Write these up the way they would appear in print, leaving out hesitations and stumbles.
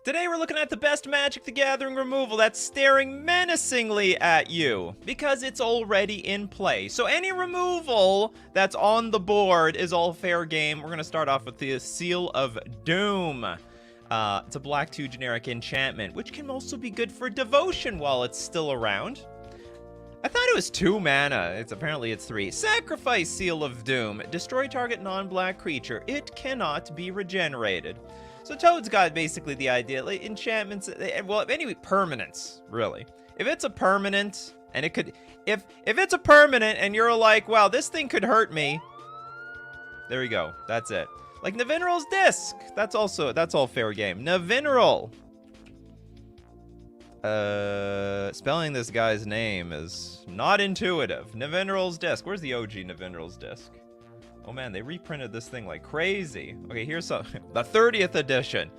Today we're looking at the best Magic the Gathering removal that's staring menacingly at you, because it's already in play. So any removal that's on the board is all fair game. We're going to start off with the Seal of Doom. It's a black 2 generic enchantment, which can also be good for devotion while it's still around. I thought it was 2 mana. Apparently it's 3. Sacrifice Seal of Doom. Destroy target non-black creature. It cannot be regenerated. So Toad's got basically the idea, like enchantments, well, anyway, permanents, really. If it's a permanent, and it could, if it's a permanent and you're like, wow, this thing could hurt me, there you go, that's it. Like Navinral's Disc, that's all fair game. Navinral. Spelling this guy's name is not intuitive. Navinral's Disc, where's the OG Navinral's Disc? Oh man, they reprinted this thing like crazy. Okay, here's the 30th edition.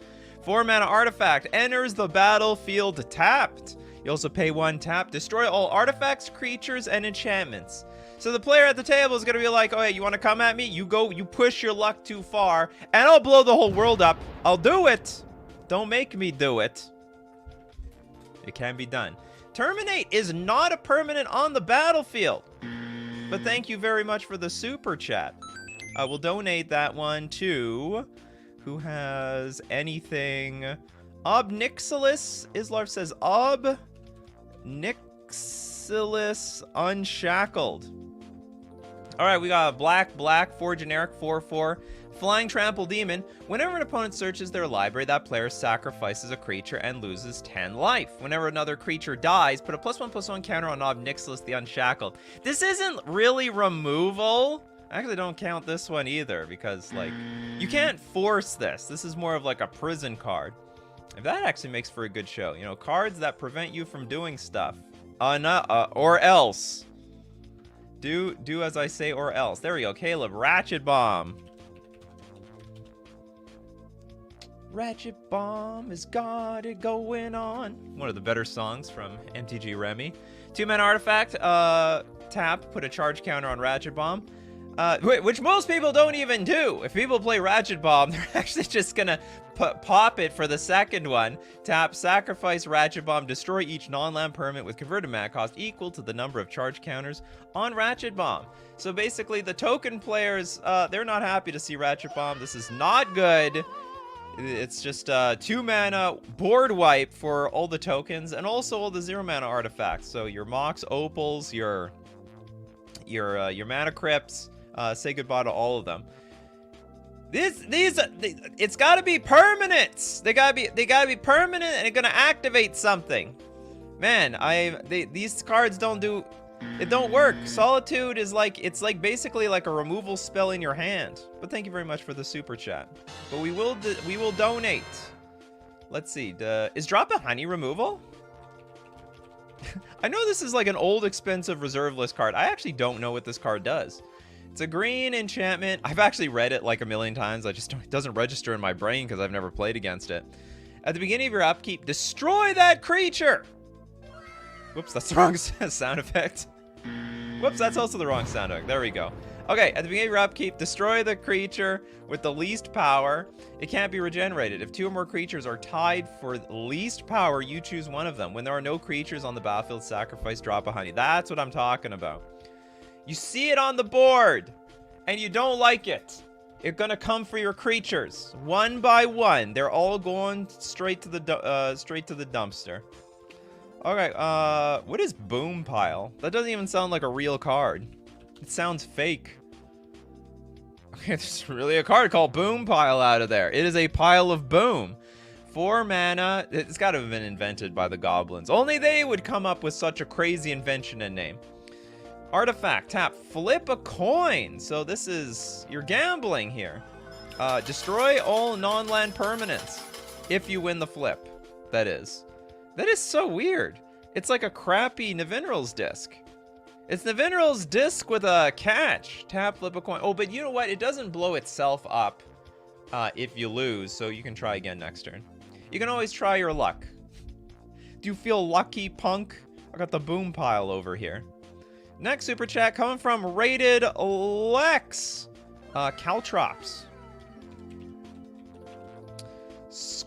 4 mana artifact enters the battlefield tapped. You also pay 1 tap. Destroy all artifacts, creatures, and enchantments. So the player at the table is gonna be like, oh hey, you wanna come at me? You push your luck too far, and I'll blow the whole world up. I'll do it. Don't make me do it. It can be done. Terminate is not a permanent on the battlefield. But thank you very much for the super chat. I will donate that one to who has anything. Obnixilis. Islarf says Obnixilis Unshackled. Alright, we got a black, 4 generic, 4/4. Flying Trample Demon. Whenever an opponent searches their library, that player sacrifices a creature and loses 10 life. Whenever another creature dies, put a +1/+1 counter on Obnixilis the Unshackled. This isn't really removal. I actually don't count this one either, because, like, you can't force this. This is more of like a prison card. If that actually makes for a good show. You know, cards that prevent you from doing stuff. Or else. Do as I say or else. There we go. Caleb, Ratchet Bomb. Ratchet Bomb has got it going on. One of the better songs from MTG Remy. 2 mana artifact. Tap. Put a charge counter on Ratchet Bomb. Which most people don't even do. If people play Ratchet Bomb, they're actually just gonna pop it for the second one. Tap, sacrifice Ratchet Bomb, destroy each non-land permanent with converted mana cost equal to the number of charge counters on Ratchet Bomb. So basically, the token players, they're not happy to see Ratchet Bomb. This is not good. It's just 2 mana board wipe for all the tokens and also all the 0 mana artifacts. So your Mox Opals, your Mana Crypts. Say goodbye to all of them. It's got to be permanent. They gotta be permanent, and it's gonna activate something. Man, these cards don't work. Solitude is like, it's like basically like a removal spell in your hand. But thank you very much for the super chat. But we will donate. Let's see. Is Drop a Honey removal? I know this is like an old expensive reserve list card. I actually don't know what this card does. It's a green enchantment. I've actually read it like a million times. It doesn't register in my brain because I've never played against it. At the beginning of your upkeep, destroy that creature. Whoops, that's the wrong sound effect. Whoops, that's also the wrong sound effect. There we go. Okay, at the beginning of your upkeep, destroy the creature with the least power. It can't be regenerated. If 2 or more creatures are tied for least power, you choose one of them. When there are no creatures on the battlefield, sacrifice Drop a Honey. That's what I'm talking about. You see it on the board, and you don't like it. It's gonna come for your creatures, one by one. They're all going straight to the dumpster. Okay, what is Boom Pile? That doesn't even sound like a real card. It sounds fake. Okay, there's really a card called Boom Pile out of there. It is a pile of boom. 4 mana. It's got to have been invented by the goblins. Only they would come up with such a crazy invention and name. Artifact, tap, flip a coin. So this is, you're gambling here. Destroy all non-land permanents if you win the flip. That is so weird. It's like a crappy Navinral's Disc. It's Navinral's Disc with a catch. Tap, flip a coin. Oh, but you know what? It doesn't blow itself up if you lose, so you can try again next turn. You can always try your luck. Do you feel lucky, punk? I got the Boom Pile over here. Next super chat coming from Rated Lex. Caltrops.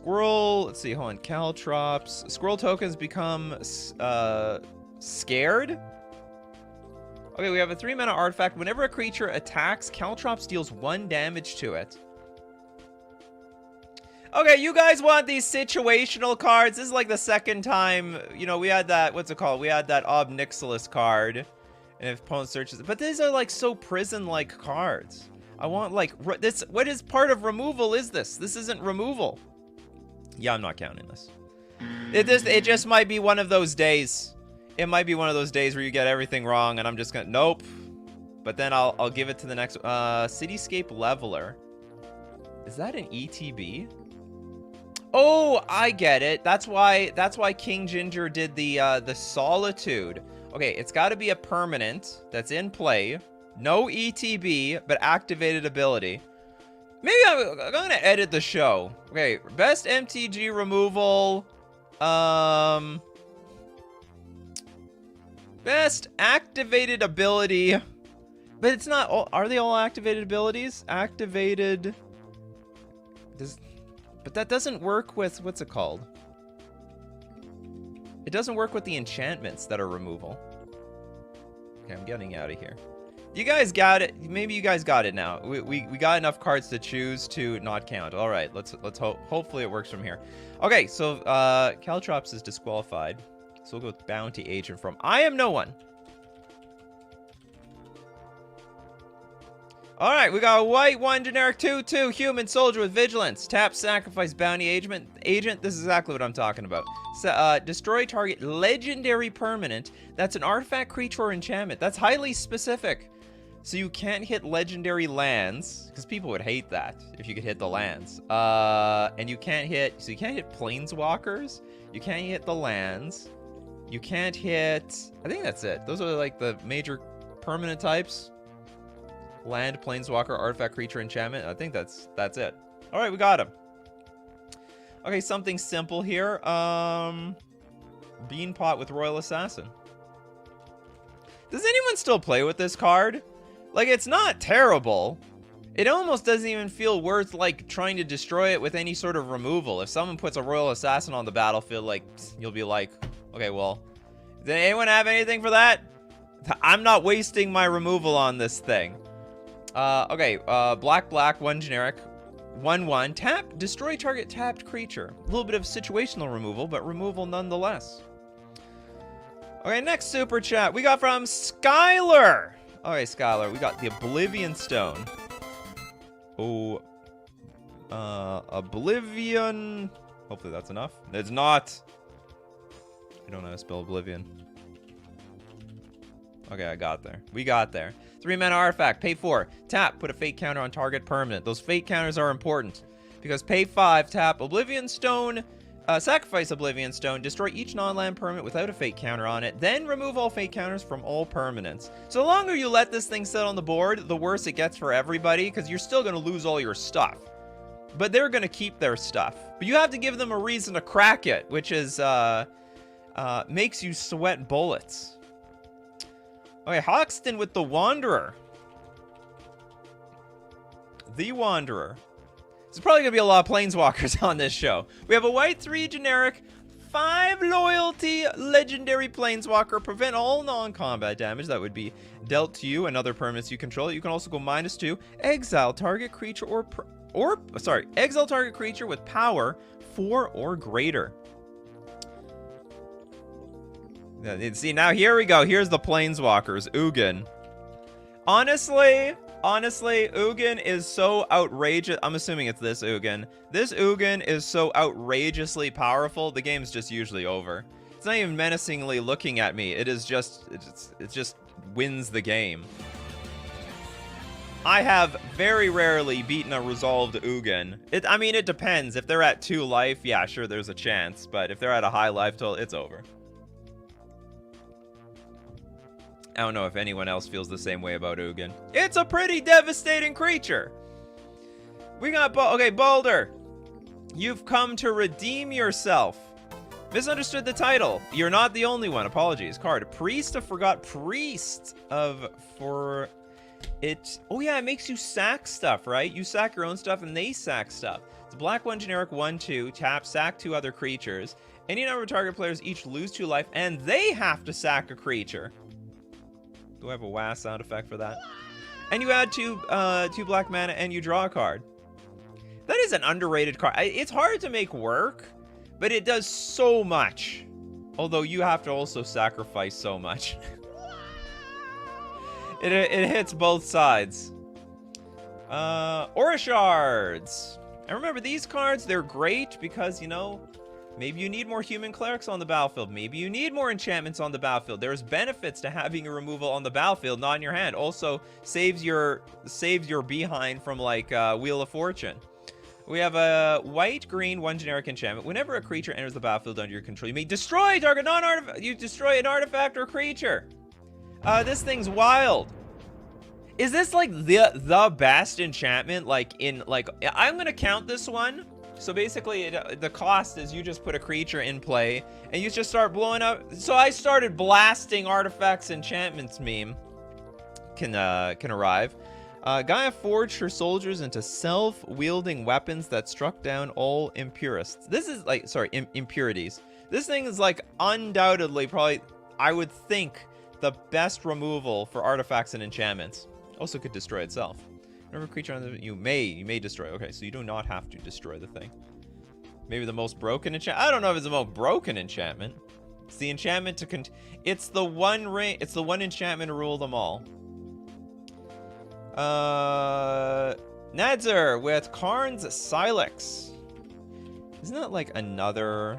Squirrel, let's see, hold on, Caltrops. Squirrel tokens become scared. Okay, we have a 3-mana artifact. Whenever a creature attacks, Caltrops deals 1 damage to it. Okay, you guys want these situational cards. This is like the second time, you know, we had that, what's it called? We had that Ob Nixilis card. And if opponent searches it. But these are like so prison-like cards. I want like, this, what is part of removal is this? This isn't removal. Yeah, I'm not counting this. It just might be one of those days. It might be one of those days where you get everything wrong and I'm just gonna, nope. But then I'll give it to the next, Cityscape Leveler. Is that an ETB? Oh, I get it. That's why King Ginger did the Solitude. Okay, it's got to be a permanent that's in play. No ETB, but activated ability. Maybe I'm going to edit the show. Okay, best MTG removal. Best activated ability. But it's not all, are they all activated abilities? Activated. But that doesn't work with, what's it called? It doesn't work with the enchantments that are removal. Okay, I'm getting out of here. You guys got it. Maybe you guys got it now. We got enough cards to choose to not count. All right, let's hope. Hopefully it works from here. Okay, so Caltrops is disqualified. So we'll go with Bounty Agent from I Am No One. All right, we got a white 1 generic 2/2 human soldier with vigilance. Tap, sacrifice, bounty agent. This is exactly what I'm talking about. So, destroy target legendary permanent. That's an artifact, creature, or enchantment. That's highly specific. So you can't hit legendary lands, because people would hate that if you could hit the lands. And you can't hit, so you can't hit planeswalkers. You can't hit the lands. You can't hit, I think that's it. Those are like the major permanent types. Land, planeswalker, artifact, creature, enchantment. I think that's it. All right, we got him. Okay, something simple here. Beanpot with Royal Assassin. Does anyone still play with this card? Like, it's not terrible. It almost doesn't even feel worth, like, trying to destroy it with any sort of removal. If someone puts a Royal Assassin on the battlefield, like, you'll be like, okay, well, does anyone have anything for that? I'm not wasting my removal on this thing. Okay, black, 1 generic, 1/1, tap, destroy target tapped creature. A little bit of situational removal, but removal nonetheless. Okay, next super chat we got from Skylar. Okay, Skylar, we got the Oblivion Stone. Oh, Oblivion. Hopefully that's enough. It's not. I don't know how to spell Oblivion. Okay, I got there. We got there. 3-mana artifact, pay 4. Tap, put a fate counter on target permanent. Those fate counters are important. Because pay 5, tap Oblivion Stone, sacrifice Oblivion Stone, destroy each non-land permanent without a fate counter on it, then remove all fate counters from all permanents. So the longer you let this thing sit on the board, the worse it gets for everybody, because you're still going to lose all your stuff. But they're going to keep their stuff. But you have to give them a reason to crack it, which is, makes you sweat bullets. Okay, Hoxton with the Wanderer. The Wanderer. There's probably going to be a lot of Planeswalkers on this show. We have a white 3 generic, 5 loyalty legendary Planeswalker. Prevent all non-combat damage that would be dealt to you and other permanents you control. You can also go -2. Exile target creature exile target creature with power 4 or greater. See, now here we go. Here's the Planeswalkers. Ugin. Honestly, Ugin is so outrageous. I'm assuming it's this Ugin. This Ugin is so outrageously powerful, the game's just usually over. It's not even menacingly looking at me. It just wins the game. I have very rarely beaten a resolved Ugin. I mean, it depends. If they're at 2 life, yeah, sure, there's a chance. But if they're at a high life total, it's over. I don't know if anyone else feels the same way about Ugin. It's a pretty devastating creature. We got, okay, Balder. You've come to redeem yourself. Misunderstood the title. You're not the only one. Apologies. Card. Priest of Forgot. Priest of For... It... Oh, yeah, it makes you sack stuff, right? You sack your own stuff and they sack stuff. It's black 1 generic 1/2. Tap, sack 2 other creatures. Any number of target players each lose 2 life, and they have to sack a creature. Do I have a wah sound effect for that? And you add 2 black mana, and you draw a card. That is an underrated card. It's hard to make work, but it does so much. Although you have to also sacrifice so much. It hits both sides. Aura Shards. And remember, these cards, they're great because, you know, maybe you need more human clerics on the battlefield. Maybe you need more enchantments on the battlefield. There's benefits to having a removal on the battlefield, not in your hand. Also, saves your behind from, like, Wheel of Fortune. We have a white-green 1 generic enchantment. Whenever a creature enters the battlefield under your control, you may destroy target non-artifact. You destroy an artifact or creature. This thing's wild. Is this like the best enchantment? I'm gonna count this one. So basically, the cost is you just put a creature in play and you just start blowing up. So I started blasting artifacts, enchantments. Meme can arrive. Gaia forged her soldiers into self-wielding weapons that struck down all impurists. This is like, sorry, impurities. This thing is like undoubtedly, probably, I would think, the best removal for artifacts and enchantments. Also could destroy itself. Whenever a creature on the, you may destroy. Okay, so you do not have to destroy the thing. Maybe the most broken enchantment. I don't know if it's the most broken enchantment. It's the enchantment to it's the one enchantment to rule them all. Nadzor with Karn's Silex. Isn't that like another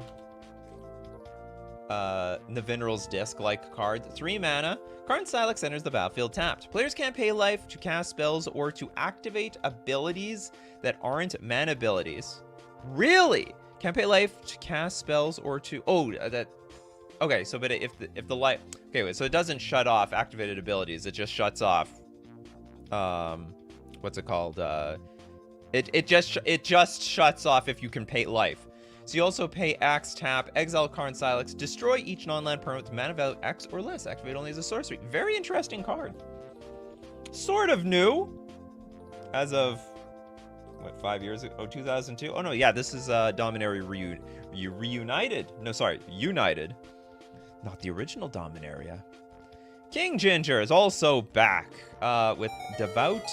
Navinral's Disc-like card? 3 mana. Karn's Silex enters the battlefield tapped. Players can't pay life to cast spells or to activate abilities that aren't mana abilities. Really? Can't pay life to cast spells or to... Oh, that... Okay, so but if the light... Okay, wait, so it doesn't shut off activated abilities. It just shuts off... what's it called? It just shuts off if you can pay life. So you also pay X, tap, exile Karn Silex, destroy each non-land permanent with mana value X or less. Activate only as a sorcery. Very interesting card. Sort of new. As of, what, 5 years ago? Oh, 2002? Oh, no, yeah, this is Dominaria Reunited. No, sorry, United. Not the original Dominaria. King Ginger is also back with Devout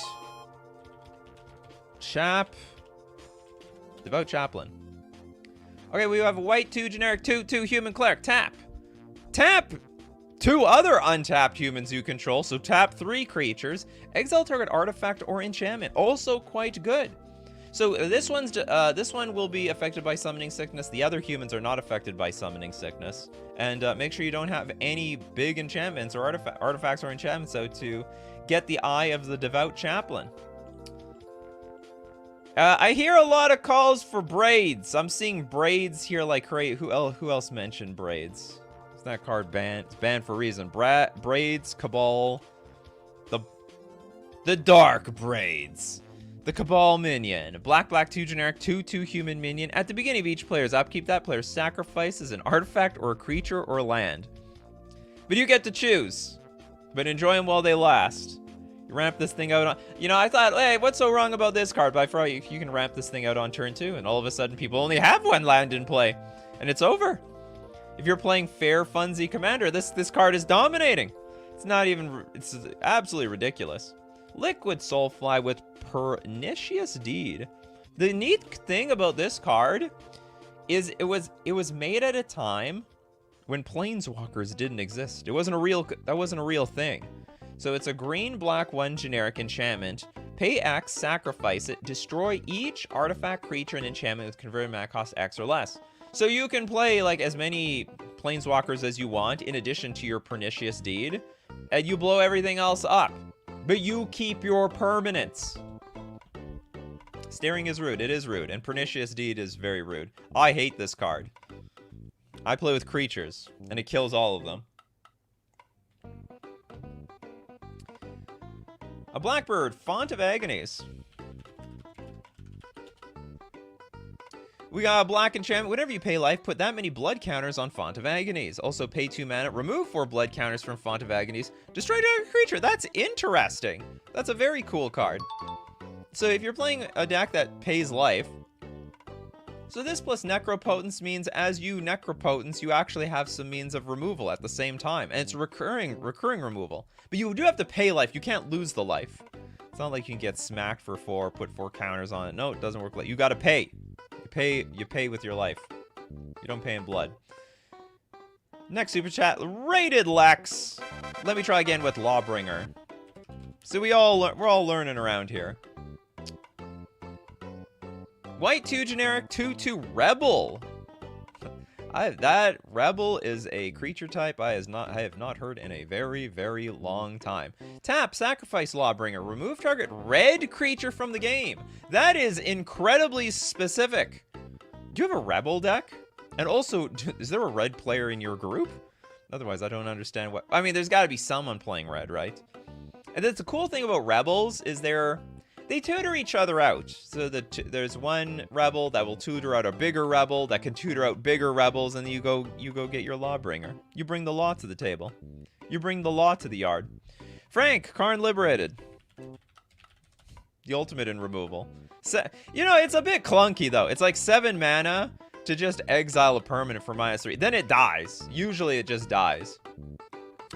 Chaplain. Okay, we have a white 2 generic 2/2 human cleric. Tap 2 other untapped humans you control. So tap 3 creatures. Exile target artifact or enchantment. Also quite good. So this one will be affected by summoning sickness. The other humans are not affected by summoning sickness. And make sure you don't have any big enchantments or artifacts or enchantments out to get the eye of the Devout Chaplain. I hear a lot of calls for braids. I'm seeing braids here like crazy. Who else mentioned braids? Is that card banned? It's banned for a reason. Braids, Cabal, the Dark Braids. The Cabal minion. Black 2 generic 2/2 human minion. At the beginning of each player's upkeep, that player sacrifices an artifact or a creature or land. But you get to choose. But enjoy them while they last. You ramp this thing out on... You know, I thought, hey, what's so wrong about this card? But I thought you can ramp this thing out on turn 2, and all of a sudden people only have 1 land in play. And it's over. If you're playing Fair Funsy Commander, this card is dominating. It's not even... It's absolutely ridiculous. Liquid Soulfly with Pernicious Deed. The neat thing about this card is it was made at a time when Planeswalkers didn't exist. That wasn't a real thing. So it's a green-black 1 generic enchantment. Pay X, sacrifice it, destroy each artifact, creature, and enchantment with converted mana cost X or less. So you can play like as many Planeswalkers as you want in addition to your Pernicious Deed, and you blow everything else up. But you keep your permanents. Staring is rude. It is rude. And Pernicious Deed is very rude. I hate this card. I play with creatures, and it kills all of them. A Blackbird, Font of Agonies. We got a black enchantment. Whenever you pay life, put that many blood counters on Font of Agonies. Also pay 2 mana, remove 4 blood counters from Font of Agonies. Destroy target creature. That's interesting. That's a very cool card. So if you're playing a deck that pays life, So this plus Necropotence means as you Necropotence, you actually have some means of removal at the same time. And it's recurring removal. But you do have to pay life. You can't lose the life. It's not like you can get smacked for 4, put 4 counters on it. No, it doesn't work like you gotta pay. You pay with your life. You don't pay in blood. Next super chat, Rated Lex. Let me try again with Lawbringer. So we're all learning around here. White 2 generic, 2/2 rebel. That rebel is a creature type I have not heard in a very, very long time. Tap, sacrifice Lawbringer, remove target red creature from the game. That is incredibly specific. Do you have a rebel deck? And also, is there a red player in your group? Otherwise, I don't understand what... I mean, there's got to be someone playing red, right? And that's the cool thing about rebels is they tutor each other out. So there's one rebel that will tutor out a bigger rebel that can tutor out bigger rebels, and you go get your Lawbringer. You bring the law to the table. You bring the law to the yard. Frank, Karn liberated. The ultimate in removal. You know, it's a bit clunky though. It's like 7 mana to just exile a permanent for -3. Then it dies. Usually it just dies.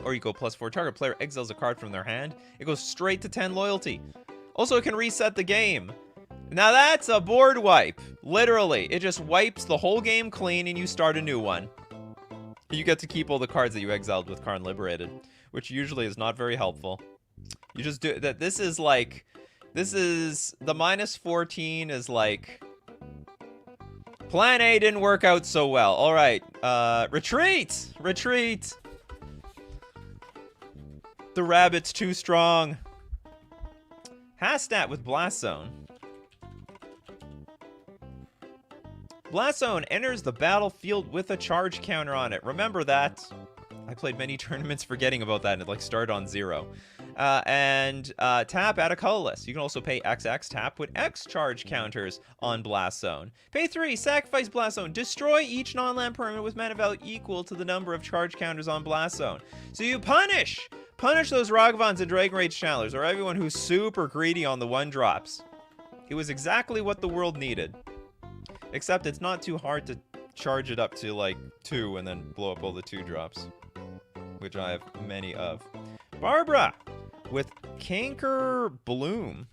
Or you go +4. Target player exiles a card from their hand. It goes straight to 10 loyalty. Also, it can reset the game. Now that's a board wipe. Literally. It just wipes the whole game clean and you start a new one. You get to keep all the cards that you exiled with Karn Liberated, which usually is not very helpful. You just do that. This is like... This is... The -14 is like... Plan A didn't work out so well. Alright. Retreat! Retreat! The rabbit's too strong. Hastat with Blast Zone. Blast Zone enters the battlefield with a charge counter on it. Remember that. I played many tournaments forgetting about that and it like started on 0. Tap, add a colorless. You can also pay XX, tap with X charge counters on Blast Zone. Pay 3, sacrifice Blast Zone. Destroy each non-land permanent with mana value equal to the number of charge counters on Blast Zone. So you punish those Ragavans and Dragon Rage Channelers, or everyone who's super greedy on the 1-drops. It was exactly what the world needed. Except it's not too hard to charge it up to like 2 and then blow up all the 2-drops. Which I have many of. Barbara! With Canker Bloom.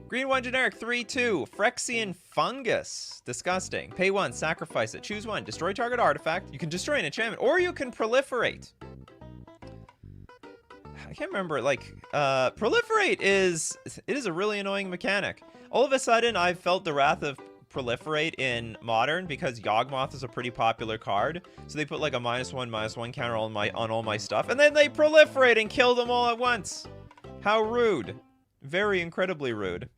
Green 1 generic, 3/2. Phyrexian Fungus. Disgusting. Pay 1, sacrifice it. Choose 1, destroy target artifact. You can destroy an enchantment, or you can proliferate. I can't remember, like, proliferate is a really annoying mechanic. All of a sudden, I've felt the wrath of proliferate in Modern because Yawgmoth is a pretty popular card. So they put like a -1/-1 counter on all my stuff, and then they proliferate and kill them all at once. How rude. Very incredibly rude.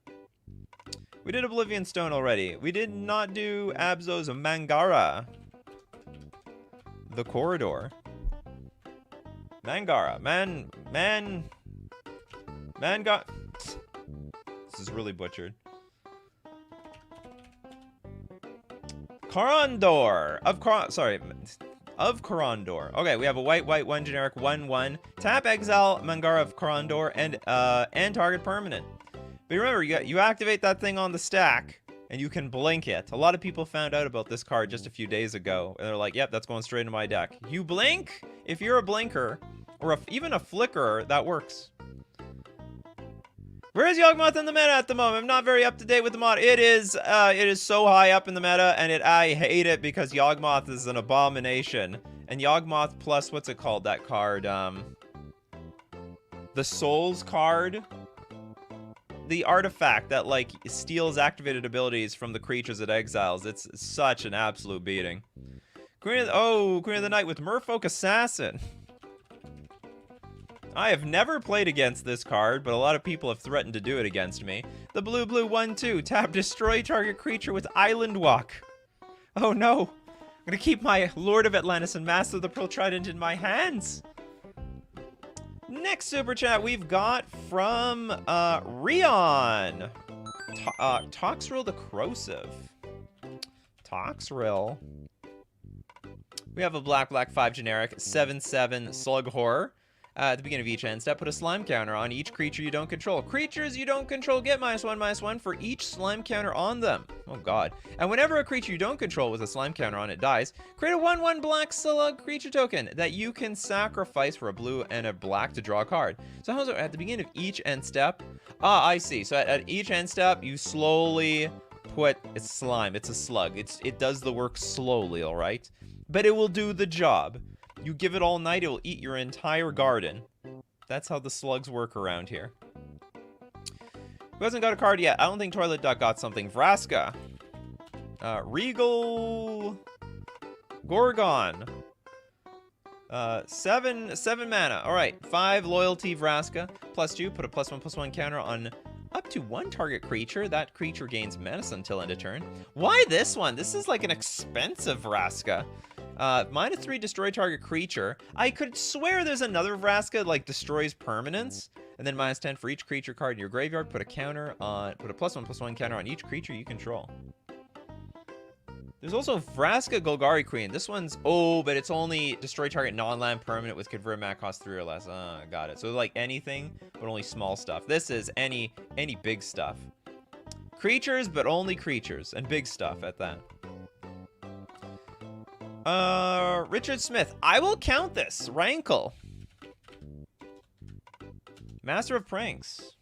We did Oblivion Stone already. We did not do Abzo's Mangara. The Corridor. Mangara. This is really butchered. Corondor. Of Corondor. Okay, we have a white 1 generic 1/1. Tap, exile Mangara of Corondor and target permanent. But remember, you activate that thing on the stack and you can blink it. A lot of people found out about this card just a few days ago and they're like, yep, that's going straight into my deck. You blink? If you're a blinker or even a flickerer, that works. Where is Yawgmoth in the meta at the moment? I'm not very up to date with the mod. It is so high up in the meta, and I hate it because Yawgmoth is an abomination. And Yawgmoth plus, what's it called, that card? The Souls card? The artifact that, like, steals activated abilities from the creatures it exiles. It's such an absolute beating. Queen of the Night with Merfolk Assassin. I have never played against this card, but a lot of people have threatened to do it against me. The blue 1/2. Tap, destroy target creature with Island Walk. Oh no. I'm gonna keep my Lord of Atlantis and Master of the Pearl Trident in my hands. Next super chat we've got from Rion. Toxrill the Corrosive. Toxrill. We have a black 5 generic 7/7 Slug Horror. At the beginning of each end step, put a slime counter on each creature you don't control. Creatures you don't control get -1/-1 for each slime counter on them. Oh god. And whenever a creature you don't control with a slime counter on it dies, create a 1/1 black slug creature token that you can sacrifice for a blue and a black to draw a card. So how's it at the beginning of each end step? Ah, I see. So at each end step, you slowly put it's slime. It's a slug. It does the work slowly, all right? But it will do the job. You give it all night, it will eat your entire garden. That's how the slugs work around here. Who hasn't got a card yet? I don't think Toilet Duck got something. Vraska. Regal. Gorgon. 7 mana. Alright. 5 loyalty Vraska. +2. Put a +1/+1 counter on up to 1 target creature. That creature gains menace until end of turn. Why this one? This is like an expensive Vraska. -3 destroy target creature. I could swear there's another Vraska like destroys permanents, and then -10 for each creature card in your graveyard. Put a +1/+1 counter on each creature you control. There's also Vraska Golgari Queen. This one's but it's only destroy target non-land permanent with convert mana cost 3 or less. Got it. So like anything, but only small stuff. This is any big stuff. Creatures, but only creatures, and big stuff at that. Richard Smith. I will count this. Rankle. Master of Pranks.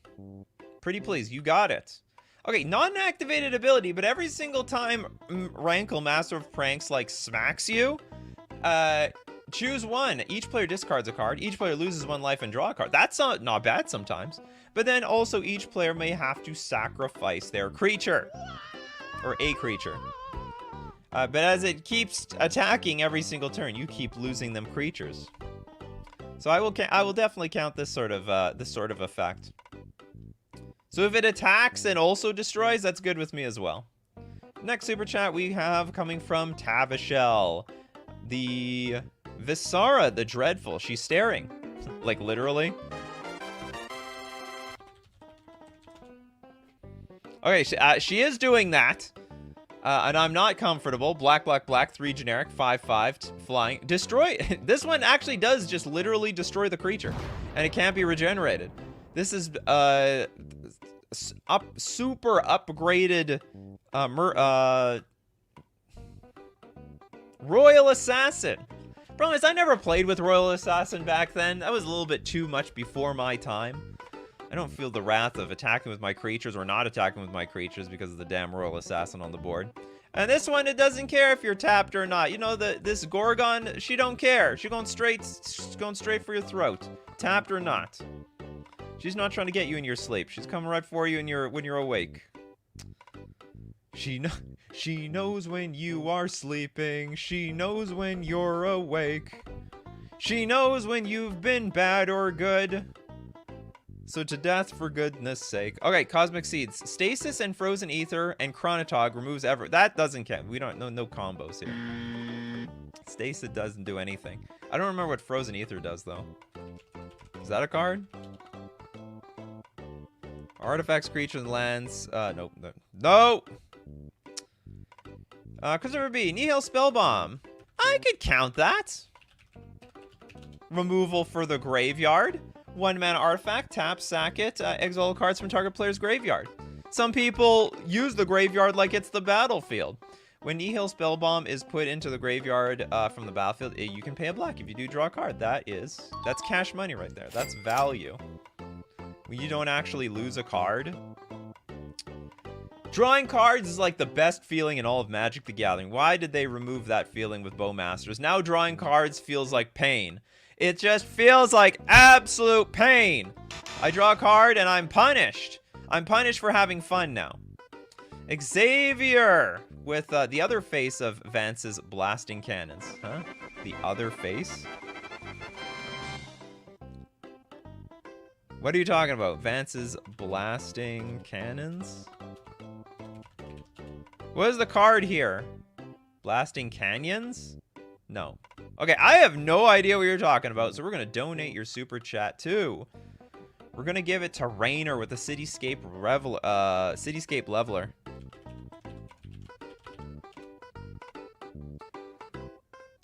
Pretty please. You got it. Okay, not an activated ability, but every single time Rankle, Master of Pranks, like, smacks you, choose one. Each player discards a card. Each player loses 1 life and draw a card. That's not bad sometimes. But then also each player may have to sacrifice their creature. Or a creature. But as it keeps attacking every single turn, you keep losing them creatures. So I will definitely count this sort of effect. So if it attacks and also destroys, that's good with me as well. Next super chat we have coming from Tavishel. The Visara, the Dreadful. She's staring. Like literally. Okay, she is doing that. And I'm not comfortable. Black, 3 generic, 5/5, flying. Destroy. This one actually does just literally destroy the creature. And it can't be regenerated. This is, super upgraded, Royal Assassin. Problem is, I never played with Royal Assassin back then. That was a little bit too much before my time. I don't feel the wrath of attacking with my creatures or not attacking with my creatures because of the damn Royal Assassin on the board. And this one, it doesn't care if you're tapped or not. You know, this Gorgon, she don't care. She's going straight for your throat, tapped or not. She's not trying to get you in your sleep. She's coming right for you when you're awake. She knows when you are sleeping. She knows when you're awake. She knows when you've been bad or good. So to death for goodness sake. Okay, Cosmic Seeds. Stasis and Frozen Ether and Chronotog removes that doesn't count. We don't no combos here. Stasis doesn't do anything. I don't remember what Frozen Ether does though. Is that a card? Artifacts, creatures, and lands. Nope. No! Christopher B. Nihil Spellbomb. I could count that. Removal for the graveyard. 1 mana artifact, tap, sack it, exile cards from target player's graveyard. Some people use the graveyard like it's the battlefield. When Nihil Spellbomb is put into the graveyard from the battlefield, you can pay a black if you do draw a card. That's cash money right there. That's value. When you don't actually lose a card. Drawing cards is like the best feeling in all of Magic the Gathering. Why did they remove that feeling with Bowmasters? Now drawing cards feels like pain. It just feels like absolute pain. I draw a card and I'm punished. I'm punished for having fun now. Xavier with the other face of Vance's blasting cannons. Huh? The other face? What are you talking about? Vance's blasting cannons? What is the card here? Blasting canyons? No. Okay, I have no idea what you're talking about, so we're going to donate your super chat too. We're going to give it to Rainer with the Cityscape Leveler.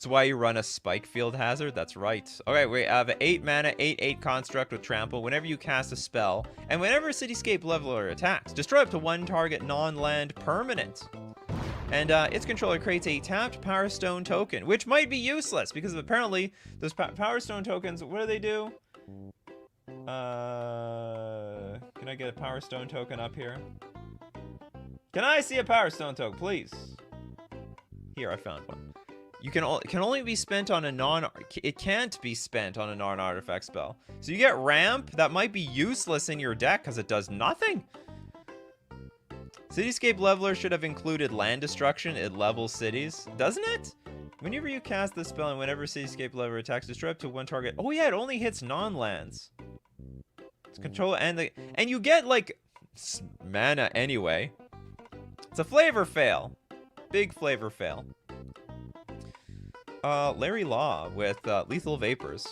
That's why you run a Spike Field Hazard. That's right. Okay, we have an 8 mana, 8/8 construct with trample. Whenever you cast a spell, and whenever a Cityscape Leveler attacks, destroy up to one target non-land permanent. And its controller creates a tapped Power Stone token, which might be useless because apparently those Power Stone tokens, what do they do? Can I get a Power Stone token up here? Can I see a Power Stone token, please? Here, I found one. It can only be spent on a it can't be spent on a non-artifact spell. So you get ramp that might be useless in your deck because it does nothing. Cityscape Leveler should have included land destruction. It levels cities, doesn't it? Whenever you cast this spell and whenever Cityscape Leveler attacks, destroy up to one target. Oh yeah, it only hits non-lands. It's control and you get like mana anyway. It's a flavor fail. Big flavor fail. Larry Law with Lethal Vapors.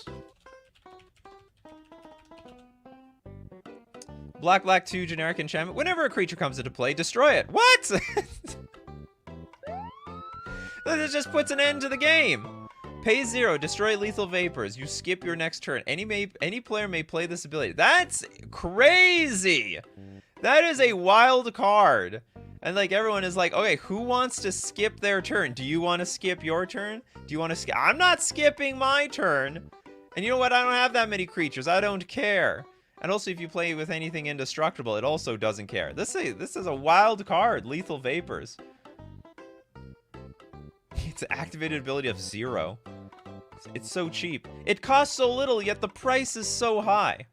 Black 2 generic enchantment. Whenever a creature comes into play, destroy it. What? This just puts an end to the game. Pay 0, destroy Lethal Vapors. You skip your next turn. Any player may play this ability. That's crazy. That is a wild card. And like everyone is like, okay, who wants to skip their turn? Do you want to skip your turn? Do you want to skip? I'm not skipping my turn. And you know what? I don't have that many creatures. I don't care. And also, if you play with anything indestructible, it also doesn't care. This is a wild card, Lethal Vapors. It's an activated ability of 0. It's so cheap. It costs so little, yet the price is so high.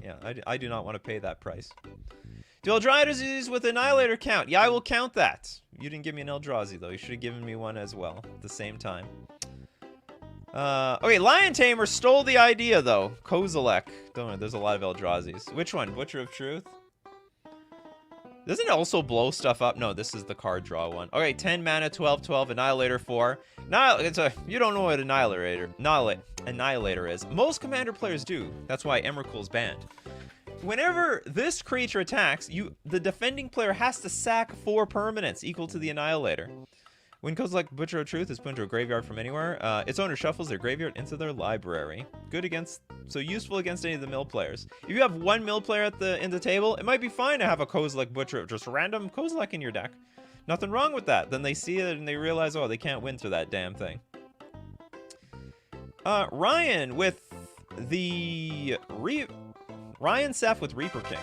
Yeah, I do not want to pay that price. Do Eldrazi's with Annihilator count? Yeah, I will count that. You didn't give me an Eldrazi, though. You should have given me one as well at the same time. Okay, Lion Tamer stole the idea, though. Kozilek. Don't know, there's a lot of Eldrazi's. Which one? Butcher of Truth? Doesn't it also blow stuff up? No, this is the card draw one. Okay, 10 mana, 12/12, Annihilator 4. You don't know what Annihilator is. Most Commander players do. That's why Emrakul's banned. Whenever this creature attacks, the defending player has to sack 4 permanents equal to the Annihilator. When Kozilek Butcher of Truth is put into a graveyard from anywhere, its owner shuffles their graveyard into their library. So useful against any of the mill players. If you have one mill player in the table, it might be fine to have a Kozilek Butcher of just random Kozilek in your deck. Nothing wrong with that. Then they see it and they realize, oh, they can't win through that damn thing. Ryan with the Ryan Seth with Reaper King.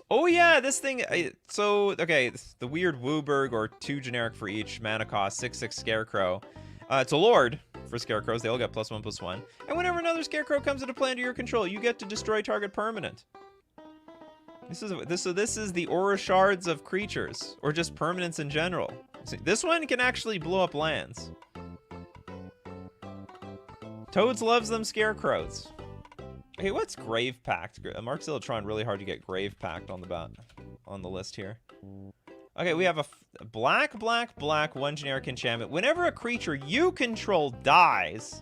Oh yeah, this thing, okay, the weird Wooburg, or 2 generic for each, mana cost, 6/6 Scarecrow. It's a Lord for Scarecrows, they all get +1/+1. And whenever another Scarecrow comes into play under your control, you get to destroy target permanent. This is the Aura Shards of creatures, or just permanents in general. See, this one can actually blow up lands. Toads loves them Scarecrows. Okay, what's Grave Pact? Mark Zillatron really hard to get Grave Pact on the list here. Okay, we have a black 1 generic enchantment. Whenever a creature you control dies,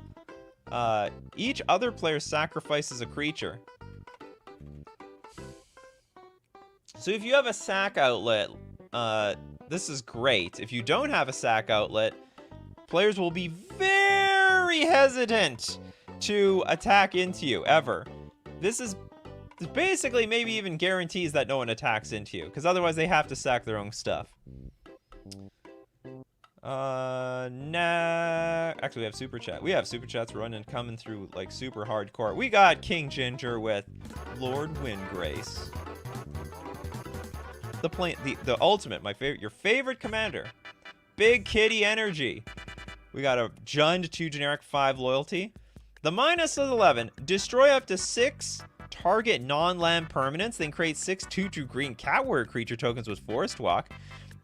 each other player sacrifices a creature. So if you have a sack outlet, this is great. If you don't have a sack outlet, players will be very hesitant to attack into you, ever. This basically maybe even guarantees that no one attacks into you, because otherwise they have to sack their own stuff. Actually, we have Super Chat. We have Super Chats coming through like super hardcore. We got King Ginger with Lord Windgrace. The ultimate, your favorite commander. Big Kitty Energy. We got a Jund 2 generic 5 loyalty. The minus is 11. Destroy up to 6 target non-land permanents, then create 6 2/2 green cat warrior creature tokens with Forest Walk.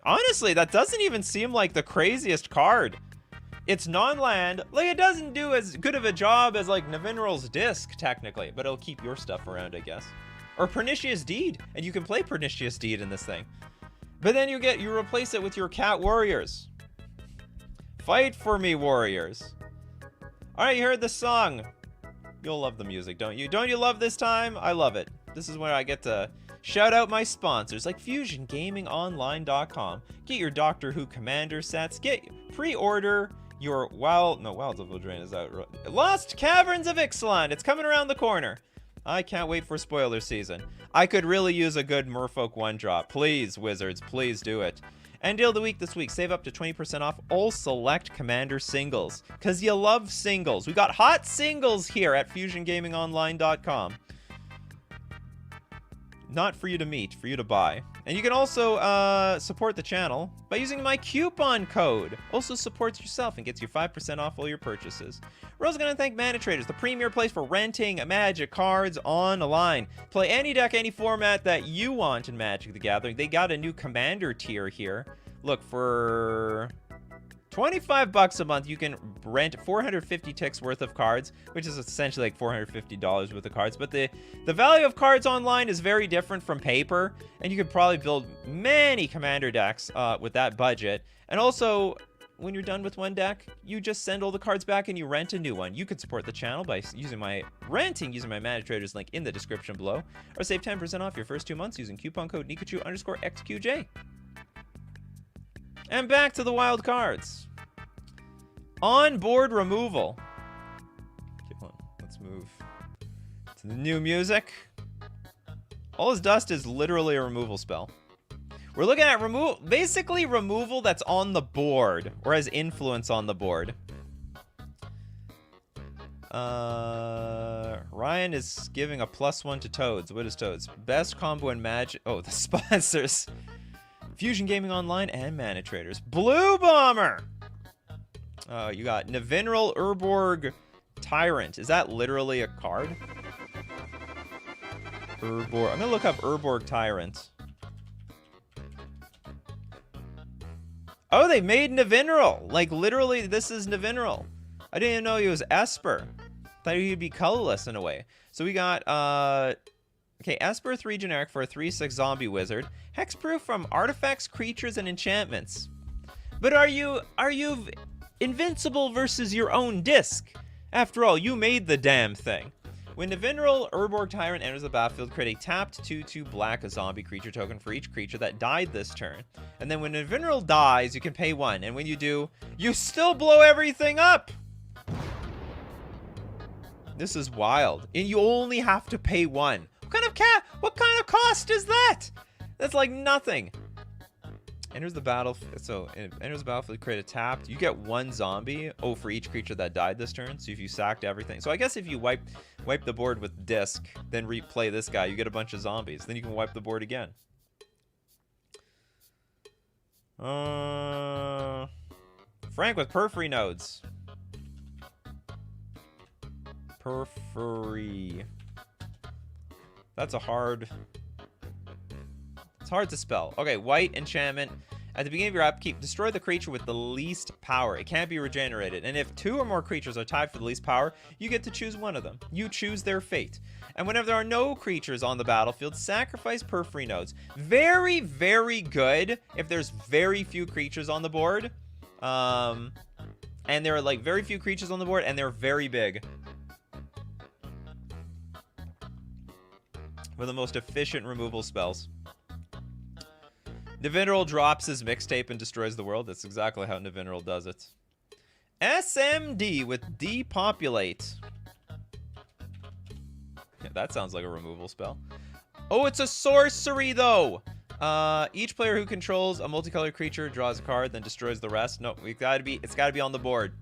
Honestly, that doesn't even seem like the craziest card. It's non-land. Like, it doesn't do as good of a job as like Navinral's Disc, technically, but it'll keep your stuff around, I guess. Or Pernicious Deed, and you can play Pernicious Deed in this thing. But then you replace it with your cat warriors. Fight for me, warriors. All right, you heard the song. You'll love the music, don't you? Don't you love this time? I love it. This is where I get to shout out my sponsors like FusionGamingOnline.com. Get your Doctor Who Commander sets. Pre-order your Wild of Drain is out. Lost Caverns of Ixalan. It's coming around the corner. I can't wait for spoiler season. I could really use a good Merfolk 1-drop. Please, Wizards, please do it. And deal of the week this week. Save up to 20% off all select Commander singles. Because you love singles. We got hot singles here at FusionGamingOnline.com. Not for you to meet, for you to buy. And you can also support the channel by using my coupon code. Also supports yourself and gets you 5% off all your purchases. We're also going to thank Mana Traders, the premier place for renting Magic cards online. Play any deck, any format that you want in Magic the Gathering. They got a new Commander tier here. Look, for $25 a month, you can rent 450 ticks worth of cards, which is essentially like $450 worth of cards. But the value of cards online is very different from paper, and you could probably build many Commander decks with that budget. And also, when you're done with one deck, you just send all the cards back and you rent a new one. You could support the channel by using my Mana Traders link in the description below, or save 10% off your first 2 months using coupon code Nikachu_XQJ. And back to the wild cards. On-board removal. Okay, hold on. Let's move to the new music. All his dust is literally a removal spell. We're looking at basically removal that's on the board, or has influence on the board. Ryan is giving a +1 to Toads. What is Toads? Best combo in Magic. Oh, the sponsors. Fusion Gaming Online and Mana Traders. Blue Bomber! You got Navinral Urborg Tyrant. Is that literally a card? Urborg. I'm gonna look up Urborg Tyrant. Oh, they made Navinral! Like, literally, this is Navinral. I didn't even know he was Esper. Thought he'd be colorless in a way. So we got, okay, Esper 3 generic for a 3/6 zombie wizard. Hexproof from artifacts, creatures, and enchantments. But are you invincible versus your own disc? After all, you made the damn thing. When Navinral Urborg Tyrant enters the battlefield, create a tapped 2/2 black zombie creature token for each creature that died this turn. And then when Navinral dies, you can pay 1. And when you do, you still blow everything up! This is wild. And you only have to pay 1. What kind of cost is that? That's like nothing. Enters the battlefield. So it enters the battlefield, create a tapped. You get 1 zombie. Oh, for each creature that died this turn. So if you sacked everything. So I guess if you wipe the board with disc, then replay this guy, you get a bunch of zombies. Then you can wipe the board again. Frank with Periphery nodes. Periphery. That's a hard... It's hard to spell. Okay, white enchantment. At the beginning of your upkeep, destroy the creature with the least power. It can't be regenerated. And if 2 or more creatures are tied for the least power, you get to choose one of them. You choose their fate. And whenever there are no creatures on the battlefield, sacrifice Periphery nodes. Very, very good if there's very few creatures on the board. And there are like very few creatures on the board, and they're very big. One of the most efficient removal spells. Navinral drops his mixtape and destroys the world. That's exactly how Navinral does it. SMD with Depopulate. Yeah, that sounds like a removal spell. Oh, it's a sorcery, though! Each player who controls a multicolored creature draws a card, then destroys the rest. No, it's gotta be on the board.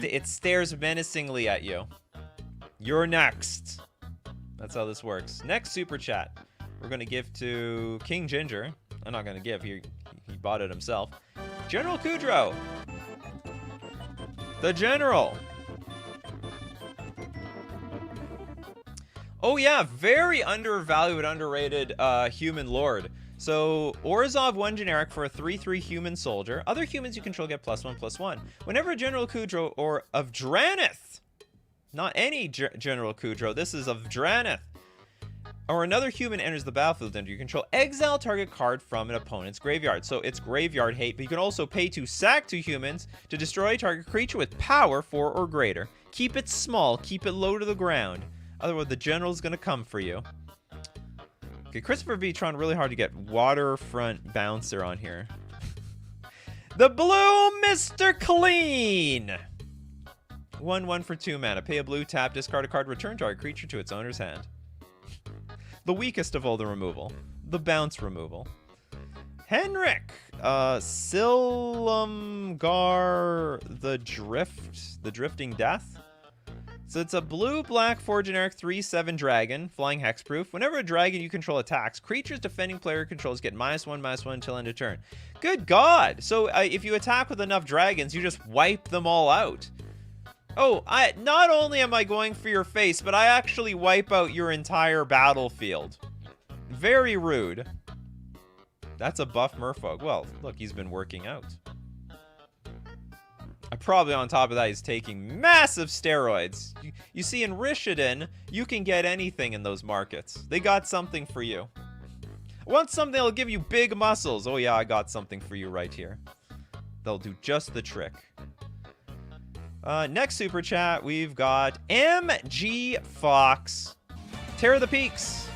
It stares menacingly at you. You're next. That's how this works. Next super chat. We're going to give to King Ginger. I'm not going to give. He bought it himself. General Kudrow. The General. Oh, yeah. Very undervalued, underrated human lord. So, Orzhov 1 generic for a 3/3 human soldier. Other humans you control get +1/+1. Whenever General Kudrow or of Dranith, not any General Kudrow, this is of Dranith, or another human enters the battlefield under your control, exile target card from an opponent's graveyard. So it's graveyard hate, but you can also pay to sack 2 humans to destroy a target creature with power 4 or greater. Keep it small, keep it low to the ground. Otherwise, the general's gonna come for you. Okay, Christopher V. trying really hard to get Waterfront Bouncer on here. The blue Mr. Clean! 1/1 for 2 mana. Pay a blue, tap, discard a card, return target creature to its owner's hand. The weakest of all the removal. The bounce removal. Henrik! Silumgar the Drift. The Drifting Death? So it's a blue-black 4 generic 3/7 dragon, flying hexproof. Whenever a dragon you control attacks, creatures defending player controls get -1/-1 until end of turn. Good God! So if you attack with enough dragons, you just wipe them all out. Oh, not only am I going for your face, but I actually wipe out your entire battlefield. Very rude. That's a buff merfolk. Well, look, he's been working out. Probably on top of that, he's taking massive steroids. You see, in Rishadan, you can get anything in those markets. They got something for you. I want something that'll give you big muscles. Oh yeah, I got something for you right here. They'll do just the trick. Next super chat, we've got MG Fox. Terror of the Peaks.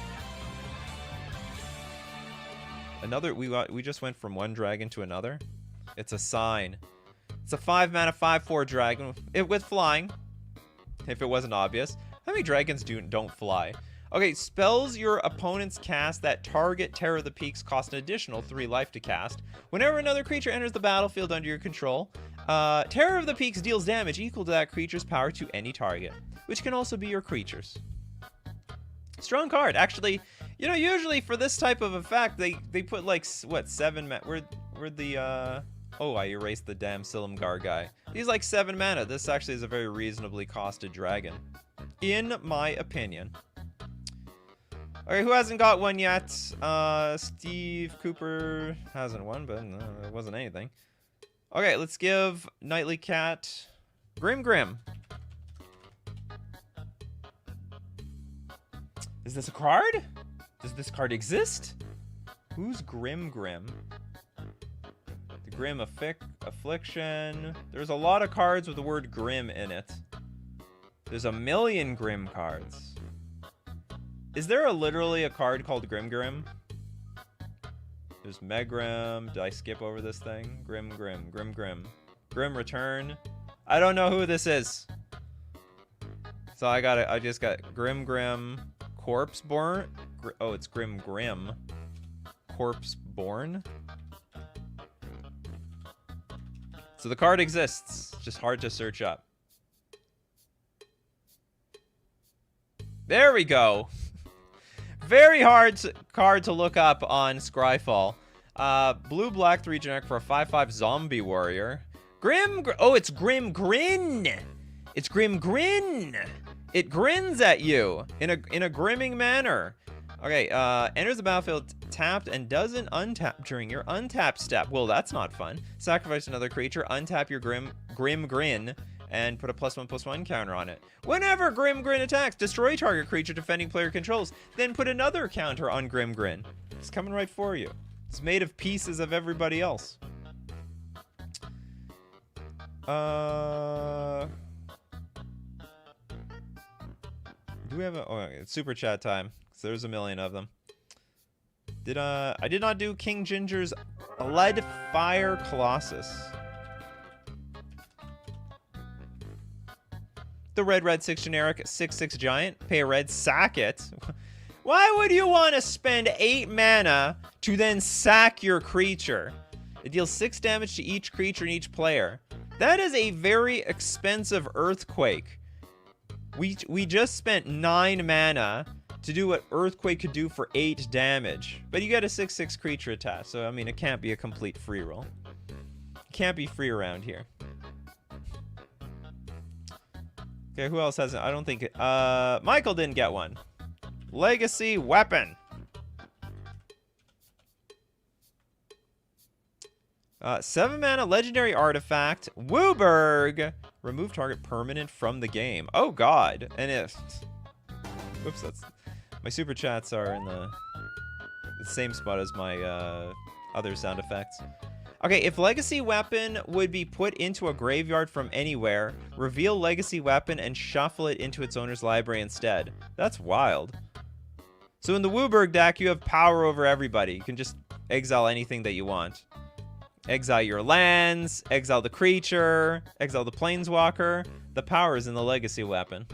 Another, we just went from one dragon to another. It's a sign. It's a 5 mana 5/4 dragon with flying. If it wasn't obvious. How many dragons don't fly? Okay, spells your opponents cast that target Terror of the Peaks cost an additional 3 life to cast. Whenever another creature enters the battlefield under your control, Terror of the Peaks deals damage equal to that creature's power to any target, which can also be your creatures. Strong card. Actually, you know, usually for this type of effect, they put like, what, 7 mana? Where'd the, oh, I erased the damn Silumgar guy. He's like 7 mana. This actually is a very reasonably costed dragon, in my opinion. Okay, who hasn't got one yet? Steve Cooper hasn't won, but no, it wasn't anything. Okay, let's give Nightly Cat Grim. Is this a card? Does this card exist? Who's Grim? The Grim Affliction. There's a lot of cards with the word Grim in it. There's a million Grim cards. Is there literally a card called Grim? There's Megrim. Did I skip over this thing? Grim. Grim Return. I don't know who this is. So I just got Grim. Corpseborn. Oh, it's Grim. Corpseborn. So the card exists. It's just hard to search up. There we go. Very hard card to look up on Scryfall. Blue-black 3 generic for a 5/5 zombie warrior. Oh, it's Grim Grin. It's Grim Grin. It grins at you in a grimming manner. Okay, enters the battlefield tapped and doesn't untap during your untap step. Well, that's not fun. Sacrifice another creature, untap your Grim Grin, and put a +1/+1 counter on it. Whenever Grim Grin attacks, destroy target creature defending player controls, then put another counter on Grim Grin. It's coming right for you. It's made of pieces of everybody else. Do we have a... Oh, it's super chat time. So there's a million of them. I did not do King Ginger's Lead Fire Colossus. The red 6 generic 6/6 giant. Pay a red, sack it. Why would you want to spend 8 mana to then sack your creature? It deals 6 damage to each creature and each player. That is a very expensive Earthquake. We just spent 9 mana to do what Earthquake could do for 8 damage. But you get a 6/6 creature attached, so I mean it can't be a complete free roll. It can't be free around here. Okay, who else hasn't? I don't think Michael didn't get one. Legacy Weapon. 7 mana legendary artifact. Wooburg. Remove target permanent from the game. Oh god. And if... Whoops, that's... My super chats are in the same spot as my other sound effects. Okay, if Legacy Weapon would be put into a graveyard from anywhere, reveal Legacy Weapon and shuffle it into its owner's library instead. That's wild. So in the Wooburg deck, you have power over everybody. You can just exile anything that you want. Exile your lands, exile the creature, exile the planeswalker. The power is in the legacy weapon.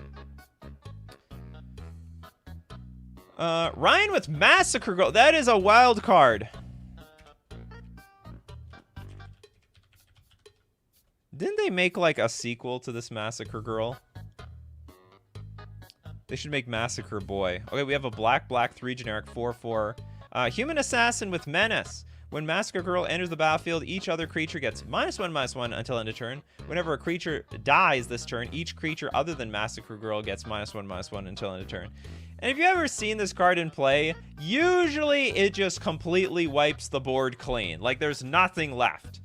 Ryan with Massacre Girl. That is a wild card. Didn't they make like a sequel to this Massacre Girl? They should make Massacre Boy. Okay, we have a black 3 generic 4/4. Human Assassin with Menace. When Massacre Girl enters the battlefield, each other creature gets -1/-1 until end of turn. Whenever a creature dies this turn, each creature other than Massacre Girl gets -1/-1 until end of turn. And if you've ever seen this card in play, usually it just completely wipes the board clean. Like there's nothing left.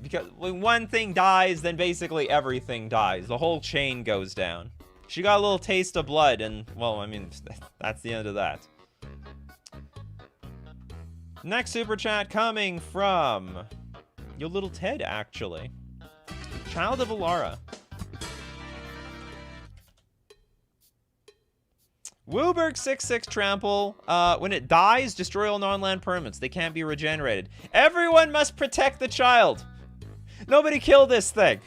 Because when one thing dies, then basically everything dies. The whole chain goes down. She got a little taste of blood, and, well, I mean, that's the end of that. Next super chat coming from your little Ted, actually. Child of Alara. Wooburg 6/6 trample. When it dies, destroy all non-land permanents. They can't be regenerated. Everyone must protect the child. Nobody kill this thing.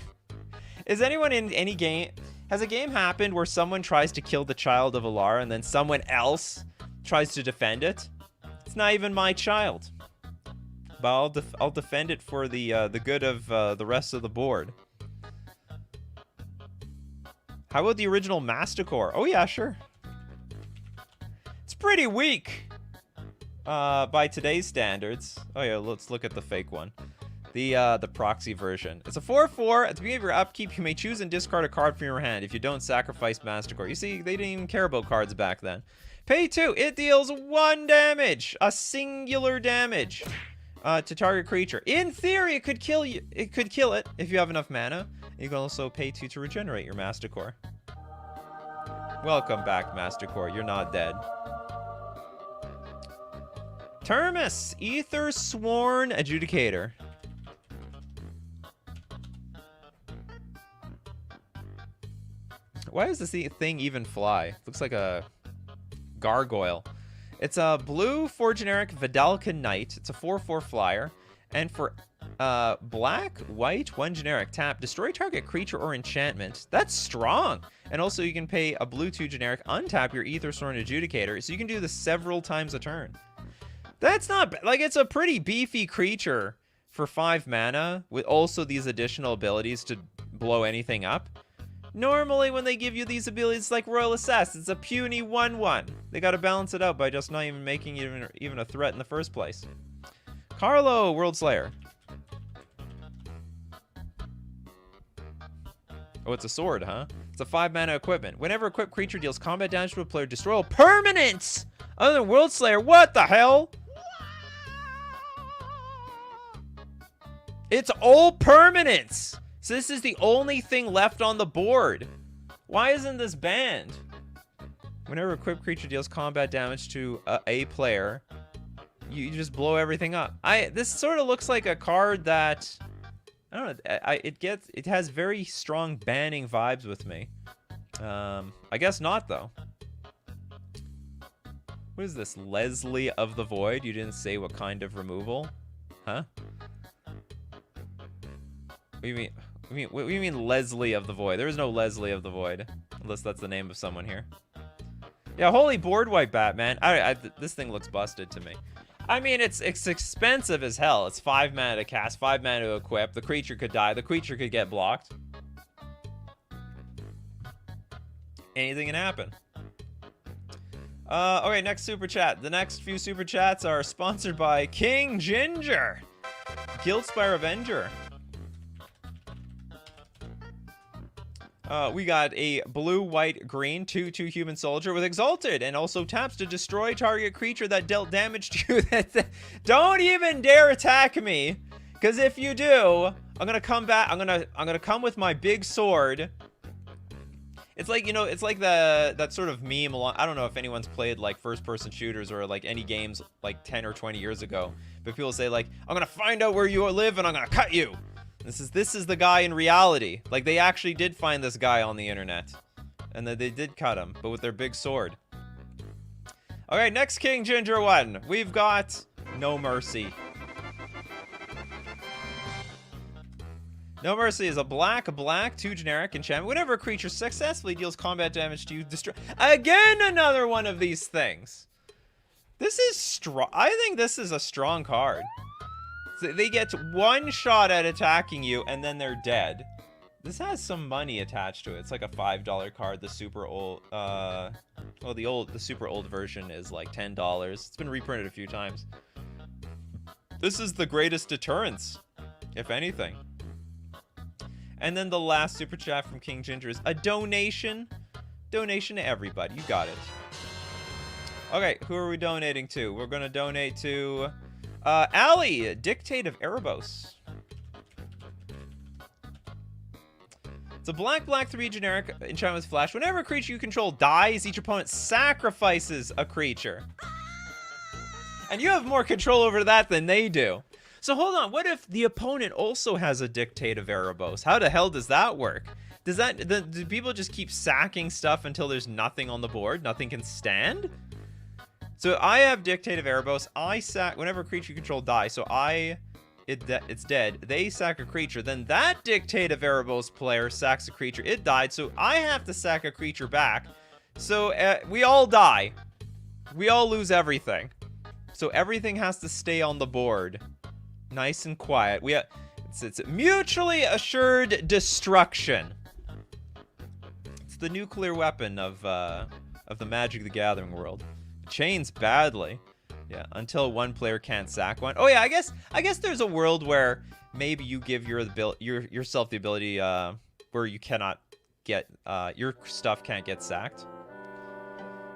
Is anyone in any game... Has a game happened where someone tries to kill the Child of Alara and then someone else tries to defend it? It's not even my child. But I'll defend it for the good of the rest of the board. How about the original Masticore? Oh yeah, sure. It's pretty weak by today's standards. Oh yeah, let's look at the fake one. The proxy version. It's a 4/4. At the beginning of your upkeep, you may choose and discard a card from your hand. If you don't, sacrifice Masticore. You see, they didn't even care about cards back then. Pay 2. It deals 1 damage. A singular damage to target creature. In theory, it could kill you. It could kill it if you have enough mana. You can also pay 2 to regenerate your Masticore. Welcome back, Masticore. You're not dead. Termus, Ether Sworn Adjudicator. Why does this thing even fly? Looks like a gargoyle. It's a blue 4 generic Vidalcan Knight. It's a 4/4 flyer. And for black, white, 1 generic tap, destroy target creature or enchantment. That's strong. And also you can pay a blue 2 generic, untap your Ether Sworn Adjudicator. So you can do this several times a turn. That's not, like, it's a pretty beefy creature for 5 mana with also these additional abilities to blow anything up. Normally, when they give you these abilities like Royal Assess, it's a puny 1/1. They gotta balance it out by just not even making it even a threat in the first place. Carlo, World Slayer. Oh, it's a sword, huh? It's a 5 mana equipment. Whenever a equipped creature deals combat damage to a player, destroy all permanents other than World Slayer. What the hell? It's all permanents. So this is the only thing left on the board. Why isn't this banned? Whenever a equipped creature deals combat damage to a player, you just blow everything up. This sort of looks like a card that, I don't know, it has very strong banning vibes with me. I guess not though. What is this? Leslie of the Void? You didn't say what kind of removal? Huh? What do you mean? What do you mean Leslie of the Void? There is no Leslie of the Void. Unless that's the name of someone here. Yeah, holy board wipe, Batman. This thing looks busted to me. I mean, it's expensive as hell. It's 5 mana to cast, 5 mana to equip. The creature could die. The creature could get blocked. Anything can happen. Okay, next super chat. The next few super chats are sponsored by King Ginger. Guildspire Avenger. We got a blue, white, green 2/2 human soldier with Exalted, and also taps to destroy target creature that dealt damage to you. Don't even dare attack me, because if you do, I'm gonna come back. I'm gonna come with my big sword. It's like, you know, it's like that sort of meme. I don't know if anyone's played like first-person shooters or like any games like 10 or 20 years ago, but people say like, I'm gonna find out where you live and I'm gonna cut you. This is the guy in reality. Like, they actually did find this guy on the internet. And they did cut him, but with their big sword. Okay, next King Ginger one. We've got No Mercy. No Mercy is a black, 2 generic enchantment. Whenever a creature successfully deals combat damage to you, destroy. Again, another one of these things. This is strong. I think this is a strong card. So they get 1 shot at attacking you, and then they're dead. This has some money attached to it. It's like a $5 card. The super old, well, the super old version is like $10. It's been reprinted a few times. This is the greatest deterrence, if anything. And then the last super chat from King Ginger is a donation. Donation to everybody. You got it. Okay, who are we donating to? We're going to donate to Ali, Dictate of Erebos. It's a black, 3 generic enchantment with flash. Whenever a creature you control dies, each opponent sacrifices a creature. And you have more control over that than they do. So hold on, what if the opponent also has a Dictate of Erebos? How the hell does that work? Do people just keep sacking stuff until there's nothing on the board? Nothing can stand? So I have Dictate of Erebos. I sack whenever a creature you control dies. So it's dead. They sack a creature. Then that Dictate of Erebos player sacks a creature. It died. So I have to sack a creature back. So we all die. We all lose everything. So everything has to stay on the board. Nice and quiet. It's mutually assured destruction. It's the nuclear weapon of the Magic the Gathering world. Chains badly. Yeah, until one player can't sack one. Oh yeah, I guess there's a world where maybe you give yourself the ability where you cannot get your stuff can't get sacked.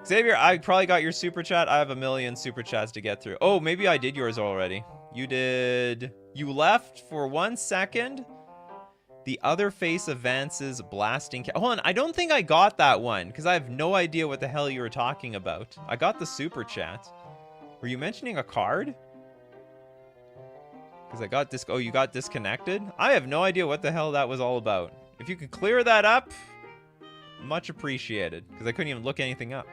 Xavier, I probably got your super chat. I have a million super chats to get through. Oh, maybe I did yours already. You did. You left for 1 second. The other face advances blasting. Hold on, I don't think I got that one because I have no idea what the hell you were talking about. I got the super chat. Were you mentioning a card? Because I got this. Oh, you got disconnected? I have no idea what the hell that was all about. If you could clear that up, much appreciated. Because I couldn't even look anything up.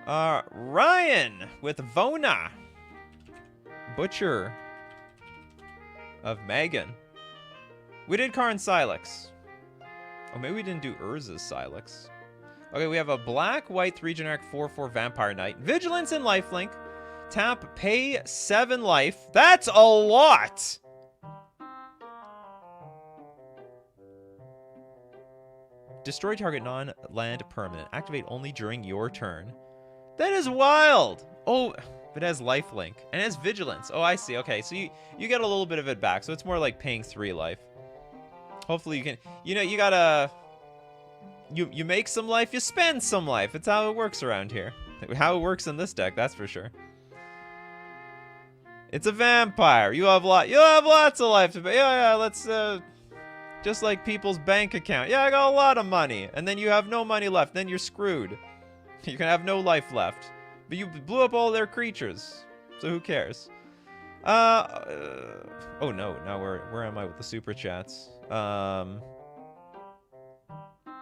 Ryan with Vona. Butcher of Megan. We did Karn Silex. Oh, maybe we didn't do Urza's Silex. Okay, we have a black, 3 generic 4/4 Vampire Knight. Vigilance and Lifelink. Tap, pay 7 life. That's a lot! Destroy target non-land permanent. Activate only during your turn. That is wild! Oh, but it has lifelink. And it has vigilance. Oh, I see. Okay, so you get a little bit of it back. So it's more like paying 3 life. Hopefully you can... You know, you gotta... You make some life, you spend some life. It's how it works around here. How it works in this deck, that's for sure. It's a vampire. You have lots of life to pay. Yeah, let's... just like people's bank account. Yeah, I got a lot of money. And then you have no money left. Then you're screwed. You can have no life left. But you blew up all their creatures. So who cares? Oh no, now where am I with the super chats?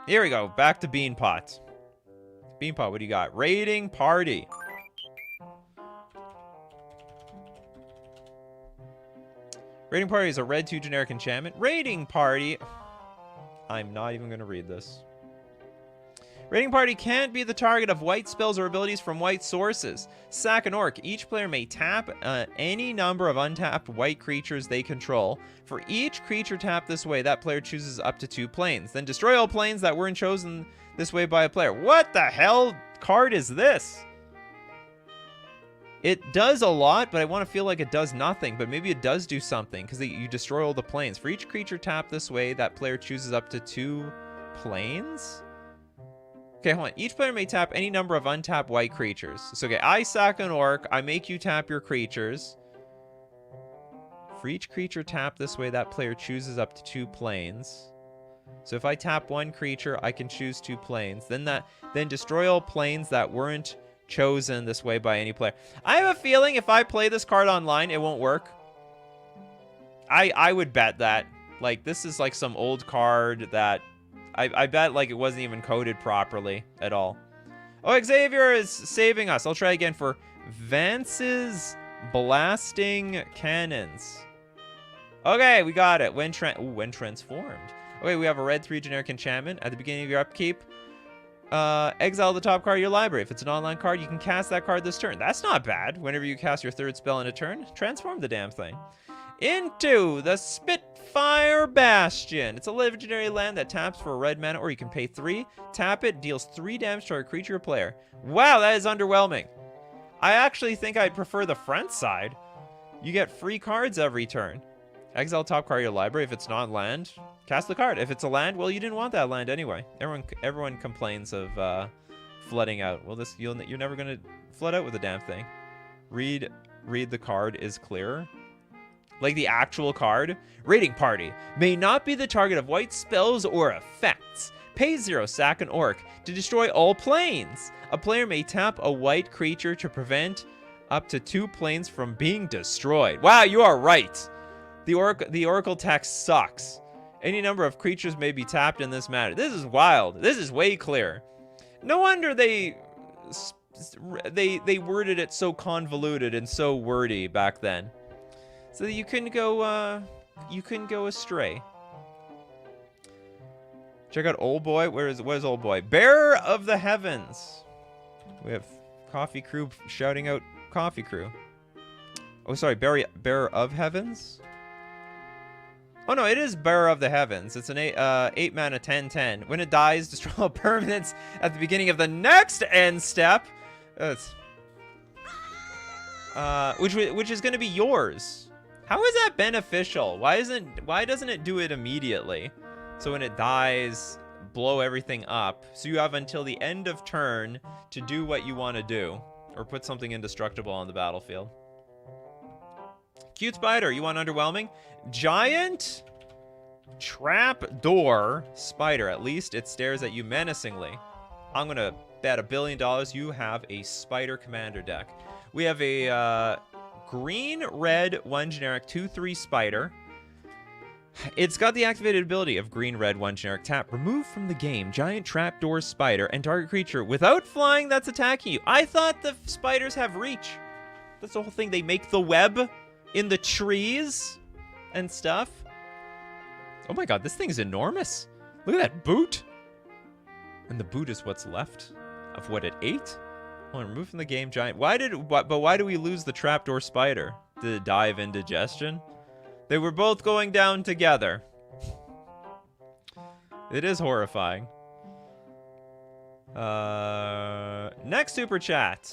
Here we go, back to Beanpot. Beanpot, what do you got? Raiding Party. Raiding Party is a red 2 generic enchantment. Raiding Party. I'm not even going to read this. Raiding Party can't be the target of white spells or abilities from white sources. Sack an orc. Each player may tap any number of untapped white creatures they control. For each creature tapped this way, that player chooses up to 2 planes. Then destroy all planes that weren't chosen this way by a player. What the hell card is this? It does a lot, but I want to feel like it does nothing. But maybe it does do something, because you destroy all the planes. For each creature tapped this way, that player chooses up to 2 planes? Okay, hold on. Each player may tap any number of untapped white creatures. So, okay, I sack an orc. I make you tap your creatures. For each creature tapped this way, that player chooses up to 2 planes. So if I tap 1 creature, I can choose 2 planes. Then destroy all planes that weren't chosen this way by any player. I have a feeling if I play this card online, it won't work. I would bet that. Like, this is like some old card that... I bet like it wasn't even coded properly at all. Oh, Xavier is saving us. I'll try again for Vance's Blasting Cannons. Okay, we got it. When transformed. Okay, we have a red 3 generic enchantment. At the beginning of your upkeep, exile the top card of your library. If it's an online card, you can cast that card this turn. That's not bad. Whenever you cast your 3rd spell in a turn, transform the damn thing. Into the Spitfire Bastion. It's a legendary land that taps for a red mana, or you can pay 3, tap it, deals 3 damage to a creature or player. Wow, that is underwhelming. I actually think I'd prefer the front side. You get free cards every turn. Exile top card of your library. If it's not land, cast the card. If it's a land, well, you didn't want that land anyway. Everyone complains of flooding out. Well, you're never gonna flood out with a damn thing. Read the card is clearer. Like the actual card. Raiding party may not be the target of white spells or effects. Pay 0, sack an orc to destroy all planes. A player may tap a white creature to prevent up to 2 planes from being destroyed. Wow, you are right. The Oracle text sucks. Any number of creatures may be tapped in this manner. This is wild. This is way clear. No wonder they worded it so convoluted and so wordy back then. So that you couldn't go astray. Check out Old Boy. Where's Old Boy? Bearer of the Heavens. We have Coffee Crew shouting out Coffee Crew. Oh, sorry, Bearer of Heavens? Oh no, it is Bearer of the Heavens. It's an 8 mana 10/10. When it dies, destroy all permanents at the beginning of the next end step. Which is going to be yours. How is that beneficial? Why doesn't it do it immediately? So when it dies, blow everything up. So you have until the end of turn to do what you want to do, or put something indestructible on the battlefield. Cute spider, you want underwhelming? Giant trap door spider. At least it stares at you menacingly. I'm gonna bet $1 billion you have a spider commander deck. We have a green red 1 generic 2/3 spider. It's got the activated ability of green red 1 generic tap. Remove from the game giant trapdoor spider and target creature without flying that's attacking you. I thought the spiders have reach. That's the whole thing. They make the web in the trees and stuff. Oh my god, this thing's enormous. Look at that boot. And the boot is what's left of what it ate. Oh, remove from the game giant. Why do we lose the trapdoor spider? Did it die of indigestion? They were both going down together. It is horrifying. Next super chat.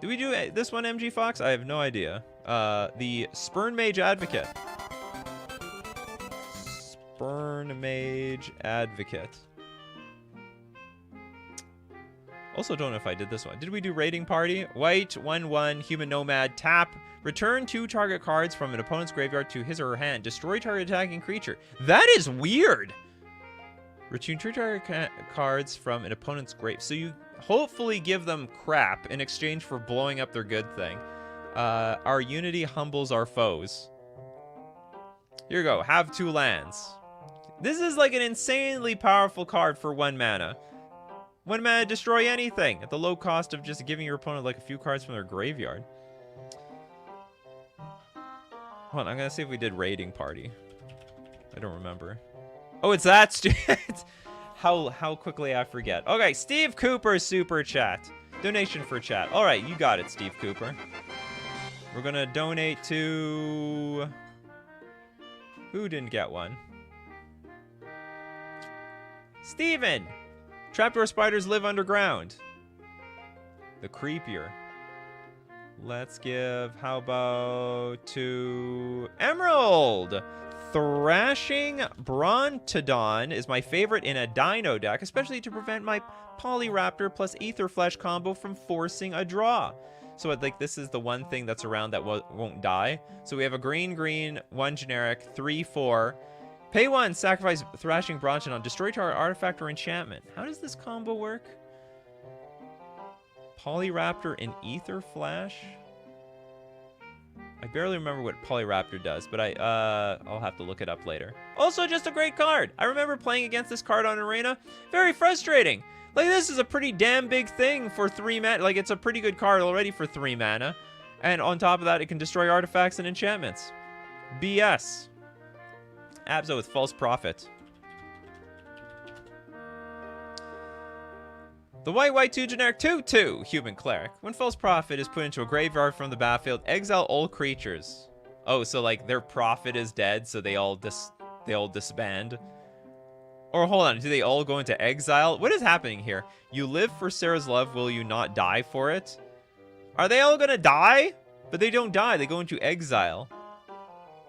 Did we do this one, MG Fox? I have no idea. The Spurn Mage Advocate. Spurn Mage Advocate. Also don't know if I did this one. Did we do Raiding Party? White, 1/1, Human Nomad, tap. Return 2 target cards from an opponent's graveyard to his or her hand. Destroy target attacking creature. That is weird. Return 2 target cards from an opponent's grave. So you hopefully give them crap in exchange for blowing up their good thing. Our unity humbles our foes. Here you go. Have 2 lands. This is like an insanely powerful card for 1 mana. 1 mana, destroy anything at the low cost of just giving your opponent like a few cards from their graveyard. Hold on, I'm gonna see if we did Raiding Party. I don't remember. Oh, it's that stupid. How quickly I forget. Okay, Steve Cooper super chat. Donation for chat. All right, you got it, Steve Cooper. We're gonna donate to... Who didn't get one? Steven! Trapdoor spiders live underground. The creepier. Let's give, how about to Emerald? Thrashing Brontodon is my favorite in a dino deck, especially to prevent my Polyraptor plus Aetherflesh combo from forcing a draw. So like this is the one thing that's around that won't die. So we have a green, 1 generic, 3/4. Pay 1, sacrifice Thrashing Brontodon, destroy target artifact or enchantment. How does this combo work? Polyraptor and Aetherflash? I barely remember what Polyraptor does, but I'll have to look it up later. Also, just a great card. I remember playing against this card on Arena. Very frustrating. Like, this is a pretty damn big thing for 3 mana. Like, it's a pretty good card already for 3 mana. And on top of that, it can destroy artifacts and enchantments. BS. Abzo with False Prophet. The white 2 generic 2/2 human cleric. When False Prophet is put into a graveyard from the battlefield, exile all creatures. Oh, so like their prophet is dead, so they all disband. Or hold on, do they all go into exile? What is happening here? You live for Sarah's love, will you not die for it? Are they all gonna die? But they don't die, they go into exile.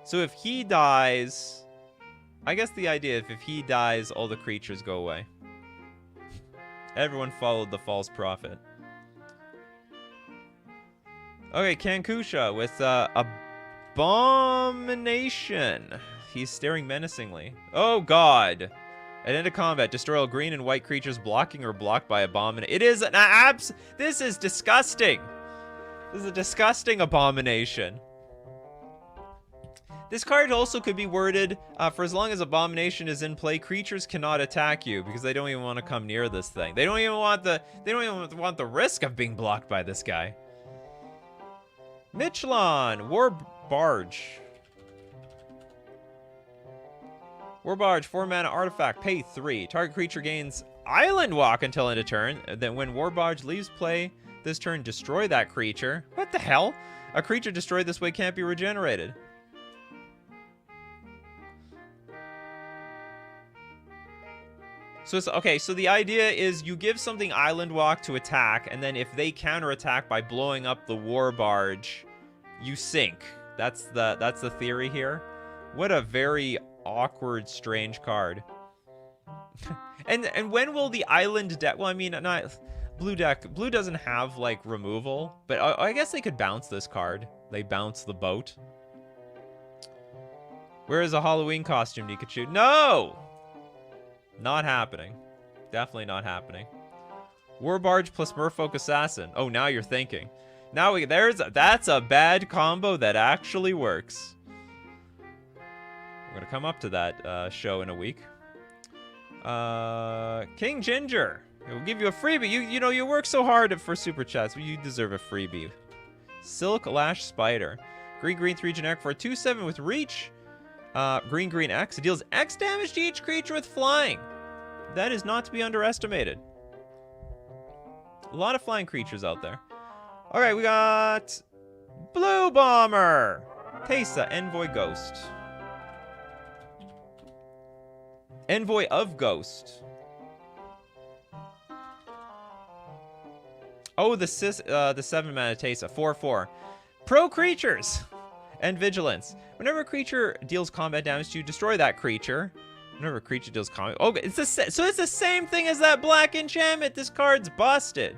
So if he dies, I guess the idea if he dies, all the creatures go away. Everyone followed the false prophet. Okay, Kankusha with Abomination. He's staring menacingly. Oh god. At end of combat, destroy all green and white creatures blocking or blocked by Abomination. It is an this is disgusting. This is a disgusting Abomination. This card also could be worded, for as long as Abomination is in play, creatures cannot attack you because they don't even want to come near this thing. They don't even want the risk of being blocked by this guy. Michelon, War Barge. War Barge, 4 mana artifact, pay 3. Target creature gains Island Walk until end of turn. Then when War Barge leaves play this turn, destroy that creature. What the hell? A creature destroyed this way can't be regenerated. So it's, okay, so the idea is you give something Island Walk to attack, and then if they counterattack by blowing up the War Barge, you sink. That's the theory here. What a very awkward, strange card. and when will the island deck? Well, I mean, not blue deck. Blue doesn't have like removal, but I guess they could bounce this card. They bounce the boat. Where is a Halloween costume, Nikachu? No, not happening. Definitely not happening. War Barge plus Merfolk Assassin. Oh, now you're thinking. Now that's a bad combo that actually works. We're gonna come up to that show in a week. King Ginger. It will give you a freebie. You know, you work so hard for super chats. Well, you deserve a freebie. Silk Lash Spider. Green 3 generic for a 2/7 with reach. Green X. It deals X damage to each creature with flying. That is not to be underestimated. A lot of flying creatures out there. Alright, we got Blue Bomber. Teysa, Envoy Ghost. Envoy of Ghost. Oh, the 7 mana Teysa, 4/4. Pro creatures and vigilance. Whenever a creature deals combat damage to you, destroy that creature. Whenever a creature deals combat, oh, so it's the same thing as that black enchantment. This card's busted.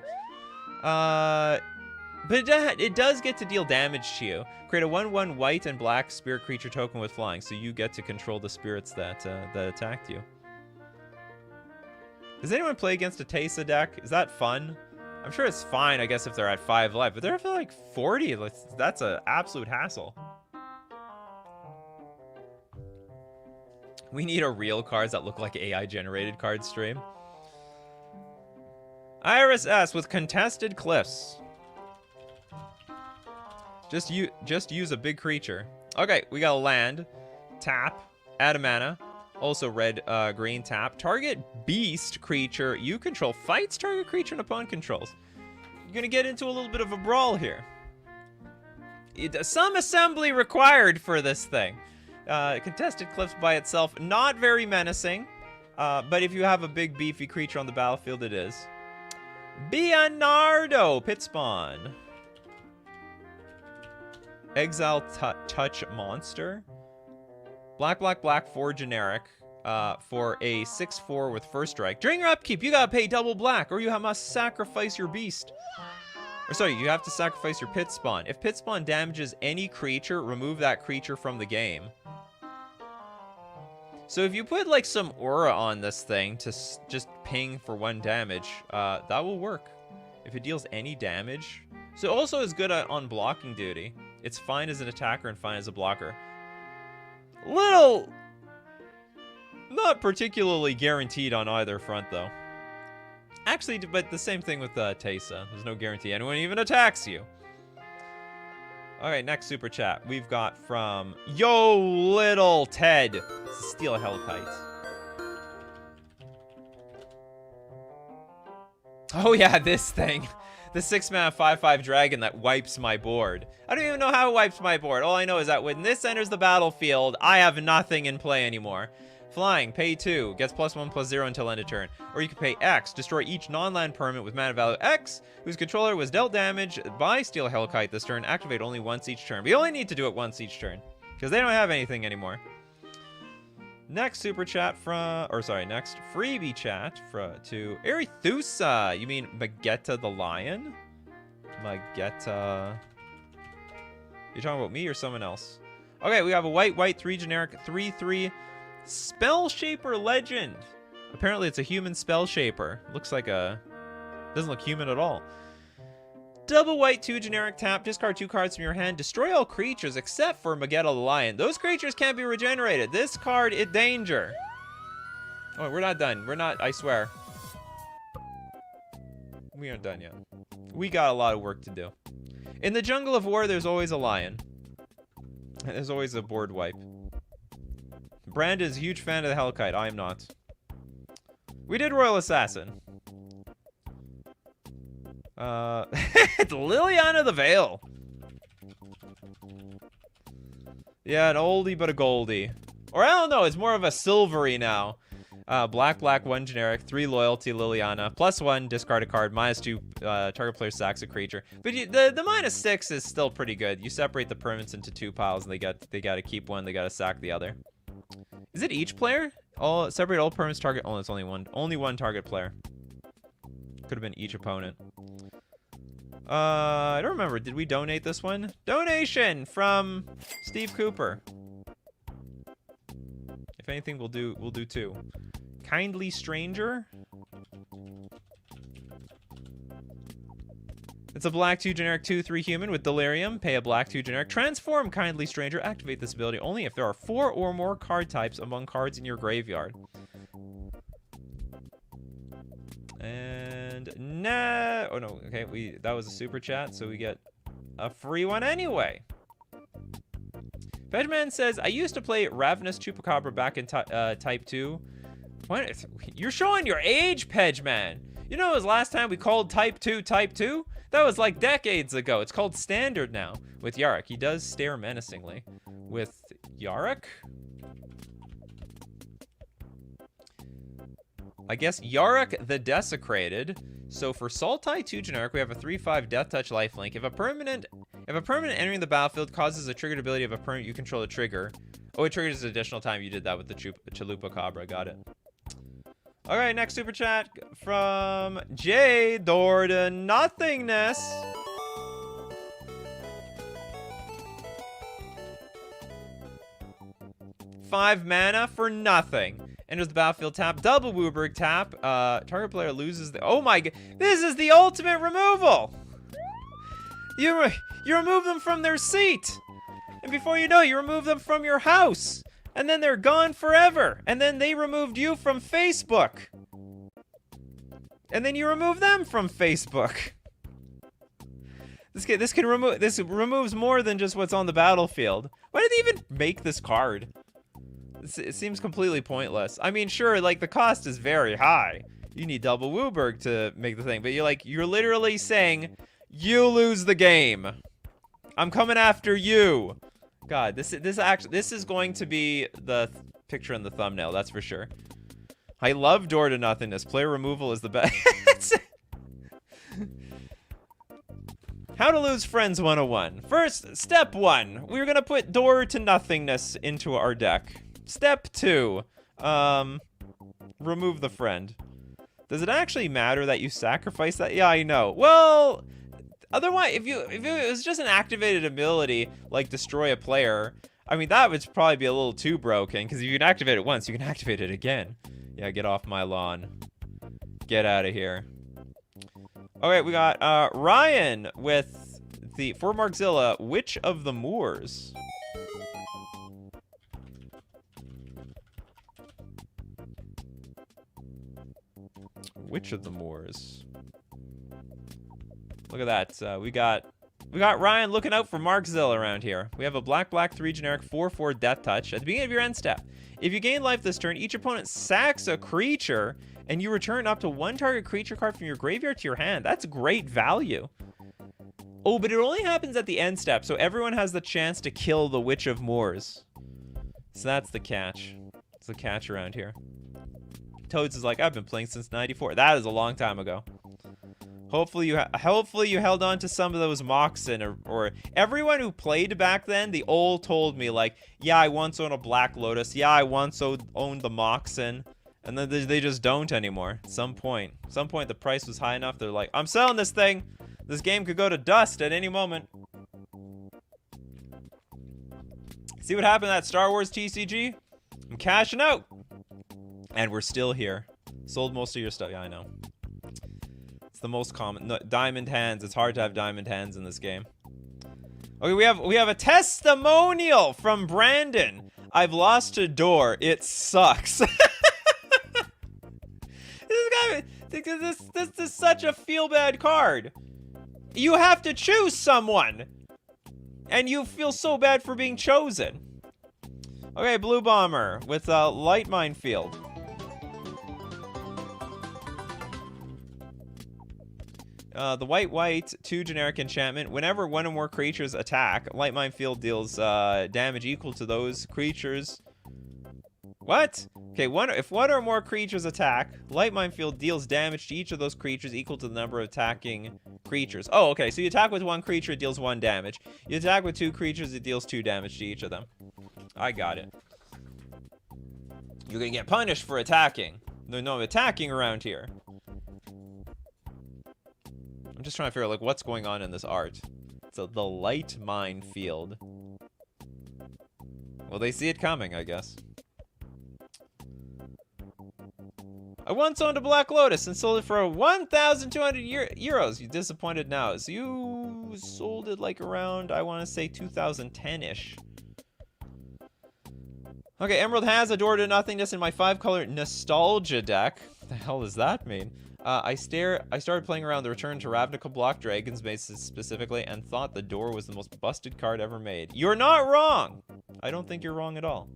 But it does get to deal damage to you. Create a 1/1 white and black spirit creature token with flying, so you get to control the spirits that attacked you. Does anyone play against a Teysa deck? Is that fun? I'm sure it's fine, I guess, if they're at 5 life, but they're at like 40. That's an absolute hassle. We need a real cards that look like AI-generated card stream. Iris S with Contested Cliffs. Just use a big creature. Okay, we got a land. Tap. Add a mana. Also red, green tap. Target beast creature you control fights target creature an opponent controls. You're gonna get into a little bit of a brawl here. Some assembly required for this thing. Contested Cliffs by itself, not very menacing. But if you have a big beefy creature on the battlefield, it is. Bionardo, pit spawn. Exile touch monster. Black 4 generic for a 6/4 with first strike. During your upkeep, you gotta pay double black, or you must sacrifice your beast. Or sorry, you have to sacrifice your pit spawn. If pit spawn damages any creature, remove that creature from the game. So if you put like some aura on this thing to just ping for 1 damage, that will work. If it deals any damage. So it also is good on blocking duty. It's fine as an attacker and fine as a blocker. Little... not particularly guaranteed on either front, though. Actually, but the same thing with Teysa. There's no guarantee anyone even attacks you. Alright, next super chat. We've got from Yo Little Ted. It's a Steel Hellkite. Oh yeah, this thing. The 6-mana 5/5 dragon that wipes my board. I don't even know how it wipes my board. All I know is that when this enters the battlefield, I have nothing in play anymore. Flying, pay 2, gets +1/+0 until end of turn. Or you can pay X, destroy each non-land permanent with mana value X, whose controller was dealt damage by Steel Hellkite this turn. Activate only once each turn. We only need to do it once each turn, because they don't have anything anymore. Next super chat from, or sorry, next freebie chat to Arethusa. You mean Magetta the Lion? Magetta. You talking about me or someone else? Okay, we have a white 3 generic 3/3 Spell Shaper Legend. Apparently it's a human Spell Shaper. Looks like a, doesn't look human at all. Double white 2 generic tap, discard 2 cards from your hand, destroy all creatures except for Magetta the Lion. Those creatures can't be regenerated. This card is danger. Oh, we're not done. We're not, I swear. We aren't done yet. We got a lot of work to do. In the jungle of war, there's always a lion. And there's always a board wipe. Brand is a huge fan of the Hellkite. I am not. We did Royal Assassin. Liliana the Veil. Yeah, an oldie but a goldie. Or I don't know, it's more of a silvery now. Black 1 generic, 3 loyalty Liliana, +1, discard a card, -2, target player sacks a creature. But the -6 is still pretty good. You separate the permanents into 2 piles and they gotta keep one, they gotta sack the other. Is it each player? Separate all permanents target. Oh, it's only one target player. Could have been each opponent. I don't remember. Did we donate this one? Donation from Steve Cooper. If anything, we'll do 2. Kindly Stranger. It's a black 2 generic 2/3 human with Delirium. Pay a black 2 generic. Transform Kindly Stranger. Activate this ability only if there are 4 or more card types among cards in your graveyard. And oh no, okay, that was a super chat, so we get a free one anyway. Pedman says, I used to play Ravenous Chupacabra back in Type 2. What? You're showing your age, Pedman. You know, it was last time we called Type 2 Type 2? That was like decades ago. It's called Standard now with Yarok. He does stare menacingly. With Yarok? I guess Yarok the Desecrated. So for Sultai 2 generic, we have a 3/5 Death Touch lifelink. If a permanent entering the battlefield causes a triggered ability of a permanent you control to trigger. Oh, it triggers additional time. You did that with the Chupacabra. Got it. All right, next super chat from J. Door to Nothingness. Five mana for nothing. Enters the battlefield, tap, double Wooburg tap. Target player loses the... Oh my god. This is the ultimate removal. You remove them from their seat. And before you know it, you remove them from your house. And then they're gone forever. And then they removed you from Facebook. And then you remove them from Facebook. This removes more than just what's on the battlefield. Why did they even make this card? It seems completely pointless. I mean, sure, like, the cost is very high. You need double Wooburg to make the thing, but you're literally saying, you lose the game. I'm coming after you. God, this is going to be the picture in the thumbnail, that's for sure. I love Door to Nothingness. Player removal is the best. How to lose friends 101. First, step 1. We're gonna put Door to Nothingness into our deck. Step 2. Remove the friend. Does it actually matter that you sacrifice that? Yeah, I know. Well, otherwise, if it was just an activated ability, like destroy a player, I mean, that would probably be a little too broken, because if you can activate it once, you can activate it again. Yeah, get off my lawn. Get out of here. Okay, we got Ryan with for Markzilla, Witch of the Moors. Witch of the Moors. Look at that. We got Ryan looking out for Markzilla around here. We have a black 3 generic 4/4 Death Touch. At the beginning of your end step, if you gain life this turn, each opponent sacks a creature, and you return up to 1 target creature card from your graveyard to your hand. That's great value. Oh, but it only happens at the end step, so everyone has the chance to kill the Witch of Moors. So that's the catch. It's the catch around here. Toads is like, I've been playing since '94. That is a long time ago. Hopefully you held on to some of those Moxen, or everyone who played back then, they all told me like, yeah, I once owned a Black Lotus. Yeah, I once owned the Moxen. And then they just don't anymore. At some point the price was high enough. They're like, I'm selling this thing. This game could go to dust at any moment. See what happened to that Star Wars TCG? I'm cashing out. And we're still here. Sold most of your stuff. Yeah, I know. It's the most common. No, diamond hands. It's hard to have diamond hands in this game. Okay, we have a testimonial from Brandon. I've lost a door. It sucks. This is such a feel-bad card. You have to choose someone. And you feel so bad for being chosen. Okay, Blue Bomber with a Light Minefield. The white 2 generic enchantment. Whenever 1 or more creatures attack, Light Minefield deals damage equal to those creatures. What? Okay, if 1 or more creatures attack, Light Minefield deals damage to each of those creatures equal to the number of attacking creatures. Oh, okay, so you attack with 1 creature, it deals 1 damage. You attack with 2 creatures, it deals 2 damage to each of them. I got it. You're gonna get punished for attacking. There's no attacking around here. I'm just trying to figure out, like, what's going on in this art. So, the Light Minefield. Well, they see it coming, I guess. I once owned a Black Lotus and sold it for 1,200 euros. You disappointed now. So you sold it like around, I want to say 2010-ish. Okay, Emerald has a Door to Nothingness in my 5-color Nostalgia deck. What the hell does that mean? I started playing around the Return to Ravnica Block Dragons bases specifically and thought the Door was the most busted card ever made. You're not wrong! I don't think you're wrong at all.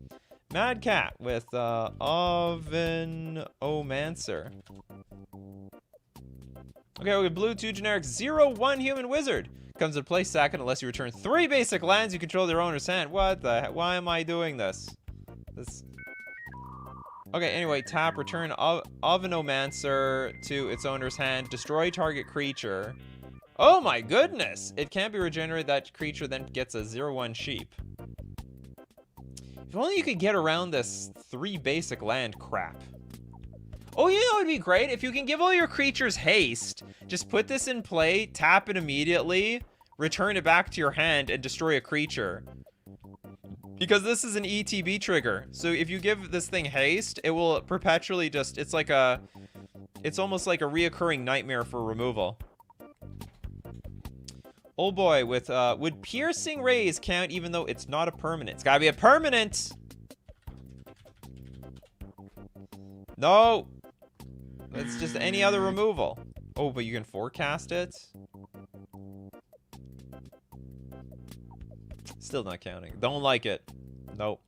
Mad Cat with Ovenomancer. Okay, we have blue 2 generic 0/1 human wizard. Comes into play second unless you return 3 basic lands you control their owner's hand. What the heck? Why am I doing this? Okay, anyway, tap, return Ovenomancer to its owner's hand, destroy target creature. Oh my goodness! It can't be regenerated. That creature then gets a 0/1 sheep. If only you could get around this 3 basic land crap. Oh, you know what would be great? If you can give all your creatures haste, just put this in play, tap it immediately, return it back to your hand, and destroy a creature. Because this is an ETB trigger. So if you give this thing haste, it will perpetually just, it's almost like a reoccurring nightmare for removal. Oh boy, with, would Piercing Rays count even though it's not a permanent? It's gotta be a permanent! No! It's just any other removal. Oh, but you can forecast it? Still not counting. Don't like it. Nope.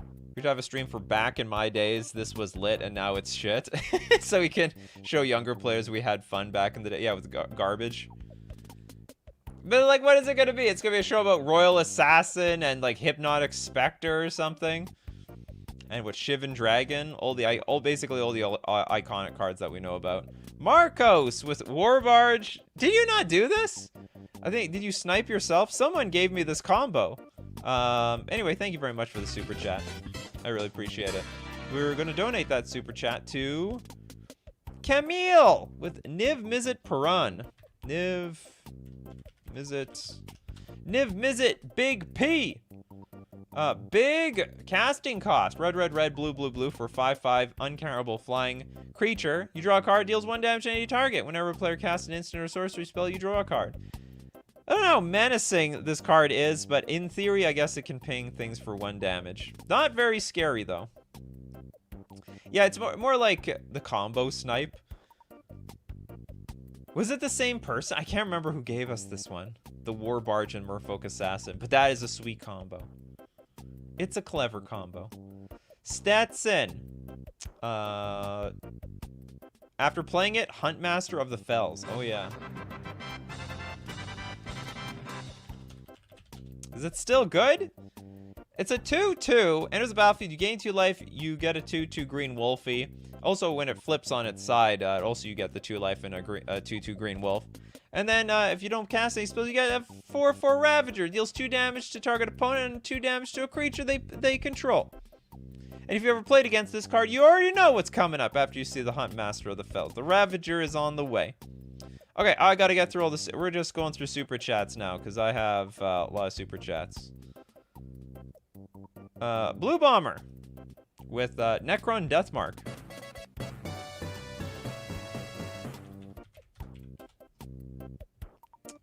We should have a stream for back in my days. This was lit and now it's shit. So we can show younger players we had fun back in the day. Yeah, with garbage. But, like, what is it gonna be? It's gonna be a show about Royal Assassin and, like, Hypnotic Spectre or something. And what, Shivan Dragon? Basically all the iconic cards that we know about. Marcos with Warbarge. Did you not do this? Did you snipe yourself? Someone gave me this combo. Anyway, thank you very much for the super chat. I really appreciate it. We're gonna donate that super chat to Camille with Niv Mizzet Perun. Niv Mizzet Big P. Big casting cost. Red, blue for 5/5 uncountable flying creature. You draw a card, deals 1 damage to any target. Whenever a player casts an instant or sorcery spell, you draw a card. I don't know how menacing this card is, but in theory, I guess it can ping things for 1 damage. Not very scary, though. Yeah, it's more like the combo snipe. Was it the same person? I can't remember who gave us this one. The War Barge and Merfolk Assassin. But that is a sweet combo. It's a clever combo. Stetson. After playing it, Huntmaster of the Fells. Oh, yeah. Is it still good? It's a 2/2. Enters the battlefield. You gain 2 life. You get a 2/2 green Wolfie. Also, when it flips on its side, also you get the 2 life and a 2/2 green wolf. And then if you don't cast any spells, you get a 4/4 Ravager. Deals 2 damage to target opponent and 2 damage to a creature they control. And if you ever played against this card, you already know what's coming up after you see the Huntmaster of the Fells. The Ravager is on the way. Okay, I gotta get through all this. We're just going through super chats now because I have a lot of super chats. Blue Bomber with Necron Deathmark.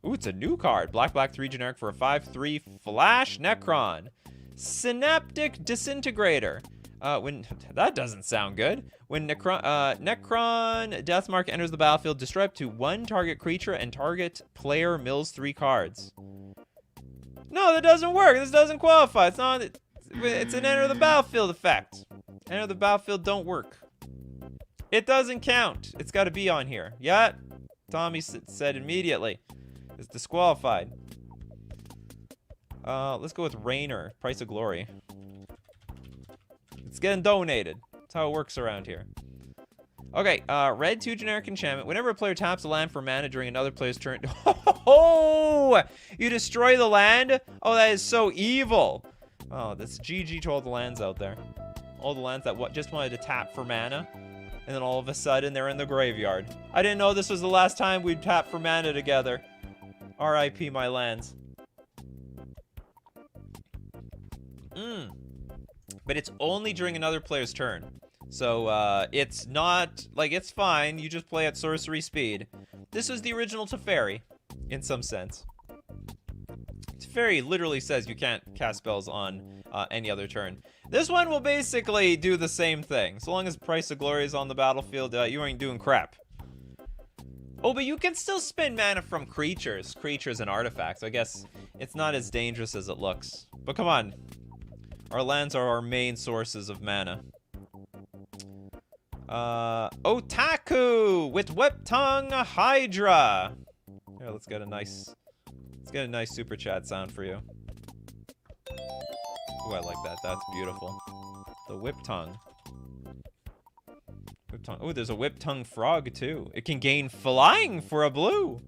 Ooh, it's a new card. Black 3 generic for a 5/3 flash Necron. Synaptic Disintegrator. That doesn't sound good. When Necron Deathmark enters the battlefield, destroy up to 1 target creature and target player mills 3 cards. No, that doesn't work. This doesn't qualify. It's not. It's an enter the battlefield effect. Enter the battlefield don't work. It doesn't count. It's got to be on here. Yeah, Tommy said immediately. It's disqualified. Let's go with Rainer. Price of Glory. It's getting donated. That's how it works around here. Okay, red 2 generic enchantment. Whenever a player taps a land for mana during another player's turn. Oh! You destroy the land? Oh, that is so evil. Oh, that's GG to all the lands out there. All the lands that just wanted to tap for mana. And then all of a sudden, they're in the graveyard. I didn't know this was the last time we'd tap for mana together. R.I.P. my lands. But it's only during another player's turn. So, it's not, like, it's fine. You just play at sorcery speed. This is the original Teferi, in some sense. Teferi literally says you can't cast spells on any other turn. This one will basically do the same thing. So long as Price of Glory is on the battlefield, you ain't doing crap. Oh, but you can still spend mana from creatures and artifacts. I guess it's not as dangerous as it looks. But come on. Our lands are our main sources of mana. Otaku with Whip Tongue Hydra. Here, let's get a nice super chat sound for you. Ooh, I like that. That's beautiful. The Whip Tongue. Oh, there's a Whip Tongue Frog too. It can gain flying for a blue.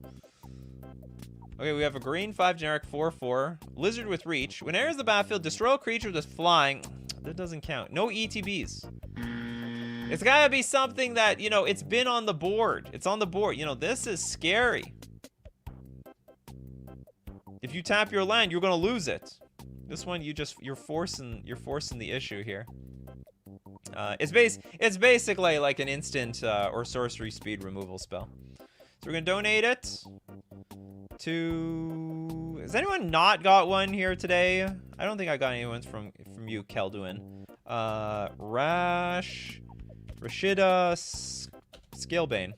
Okay, we have a green 5 generic 4/4 lizard with reach. When it enters the battlefield, destroy a creature with flying. That doesn't count. No ETBs. It's gotta be something that, you know, it's been on the board. It's on the board. You know, this is scary. If you tap your land, you're gonna lose it. This one, you're forcing the issue here. It's basically like an instant or sorcery speed removal spell. So we're gonna donate it to. Has anyone not got one here today? I don't think I got anyone from you, Kelduin. Rashida Scalebane.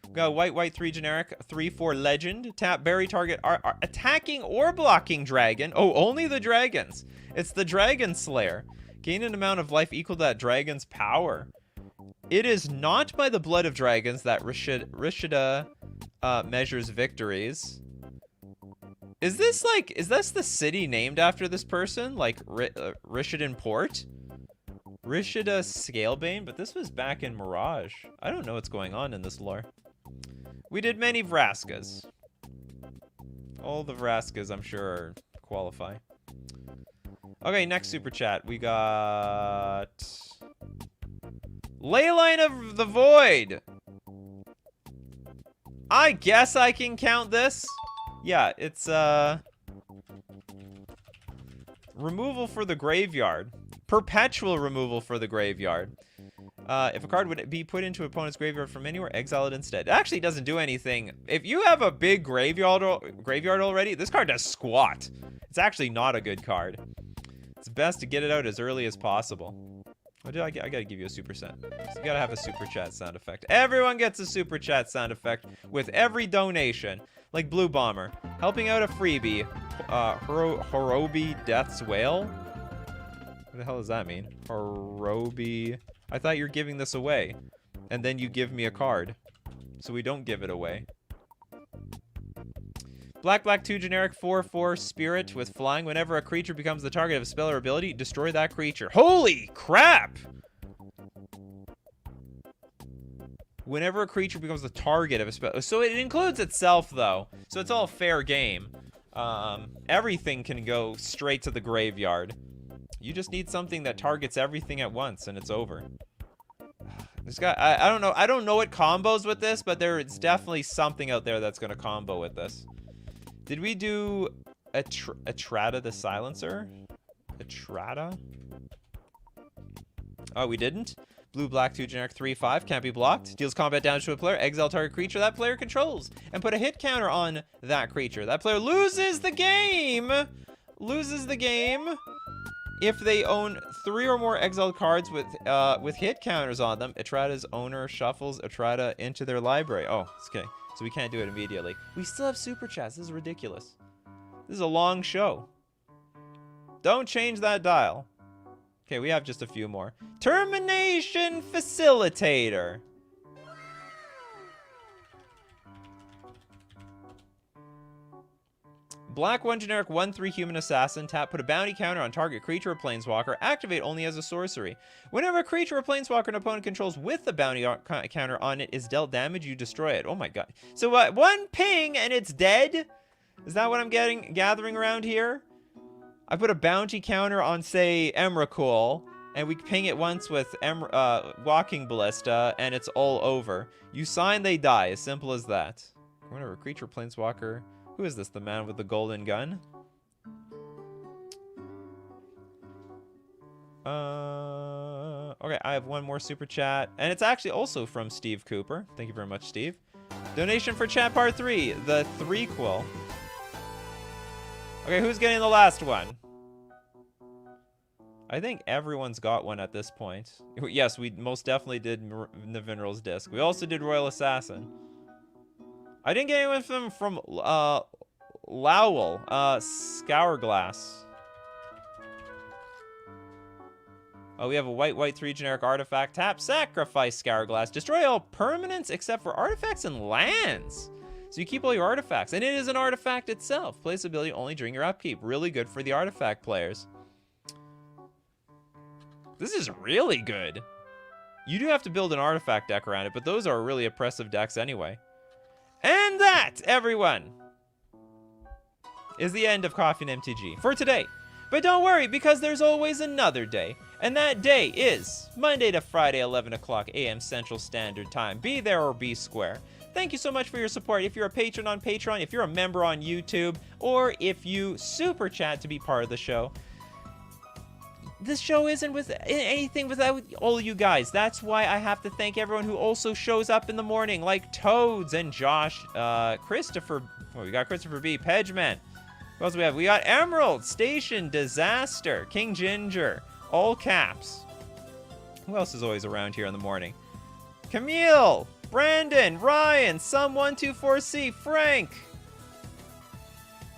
We got white 3 generic 3/4 legend. Tap berry target attacking or blocking dragon. Oh, only the dragons. It's the Dragon Slayer. Gain an amount of life equal to that dragon's power. It is not by the blood of dragons that Rashida measures victories. Is this the city named after this person? Like Rishidan Port? Rishida Scalebane? But this was back in Mirage. I don't know what's going on in this lore. We did many Vraskas. All the Vraskas, I'm sure, qualify. Okay, next super chat. We got Leyline of the Void. I guess I can count this. Yeah, it's removal for the graveyard. Perpetual removal for the graveyard. If a card would be put into an opponent's graveyard from anywhere, exile it instead. It actually doesn't do anything. If you have a big graveyard already, this card does squat. It's actually not a good card. It's best to get it out as early as possible. I gotta give you a super set. So you gotta have a super chat sound effect. Everyone gets a super chat sound effect with every donation. Like Blue Bomber, helping out a freebie. Horobi Death's Whale? What the hell does that mean? Horobi. I thought you were giving this away. And then you give me a card. So we don't give it away. Black 2 generic 4/4 spirit with flying. Whenever a creature becomes the target of a spell or ability, destroy that creature. Holy crap! Whenever a creature becomes the target of a spell. So it includes itself, though. So it's all fair game. Everything can go straight to the graveyard. You just need something that targets everything at once, and it's over. This guy, I don't know. I don't know what combos with this, but there's definitely something out there that's going to combo with this. Did we do Atrata the Silencer? Atrata? Oh, we didn't? Blue 2 generic 3/5 can't be blocked. Deals combat damage to a player. Exile target creature that player controls. And put a hit counter on that creature. That player loses the game! Loses the game if they own 3 or more exiled cards with hit counters on them. Atrata's owner shuffles Atrata into their library. Oh, okay. So we can't do it immediately. We still have super chats. This is ridiculous. This is a long show. Don't change that dial. Okay, we have just a few more. Termination Facilitator. Black 1 generic 1/3 human assassin. Tap, put a bounty counter on target creature or planeswalker. Activate only as a sorcery. Whenever a creature or planeswalker an opponent controls with the bounty counter on it is dealt damage, you destroy it. Oh my god. So what? One ping and it's dead? Is that what I'm gathering around here? I put a bounty counter on, say, Emrakul, and we ping it once with Walking Ballista, and it's all over. You sign, they die. As simple as that. Whenever a creature or planeswalker... Who is this? The man with the golden gun? Okay, I have one more super chat. And it's actually also from Steve Cooper. Thank you very much, Steve. Donation for chat part 3. The threequel. Okay, who's getting the last one? I think everyone's got one at this point. Yes, we most definitely did Navinral's Disc. We also did Royal Assassin. I didn't get anyone from Lowell, Scourglass. Oh, we have a white 3 generic artifact. Tap, sacrifice Scourglass. Destroy all permanents except for artifacts and lands. So you keep all your artifacts. And it is an artifact itself. Place ability only during your upkeep. Really good for the artifact players. This is really good. You do have to build an artifact deck around it, but those are really oppressive decks anyway. And that, everyone, is the end of Coffee and MTG for today. But don't worry, because there's always another day. And that day is Monday to Friday, 11 o'clock a.m. Central Standard Time. Be there or be square. Thank you so much for your support. If you're a patron on Patreon, if you're a member on YouTube, or if you super chat to be part of the show, this show isn't with anything without all you guys. That's why I have to thank everyone who also shows up in the morning, like Toads and Josh, Christopher. Oh, we got Christopher B, Pedgeman. What else do we have? We got Emerald, Station, Disaster, King Ginger, all caps. Who else is always around here in the morning? Camille, Brandon, Ryan, Some124C, Frank,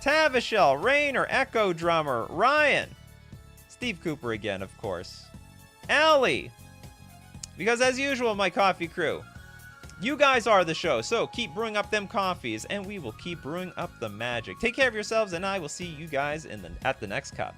Tavishel, Rainer, Echo Drummer, Ryan. Steve Cooper again, of course. Allie. Because as usual, my coffee crew, you guys are the show, so keep brewing up them coffees, and we will keep brewing up the magic. Take care of yourselves, and I will see you guys at the next cup.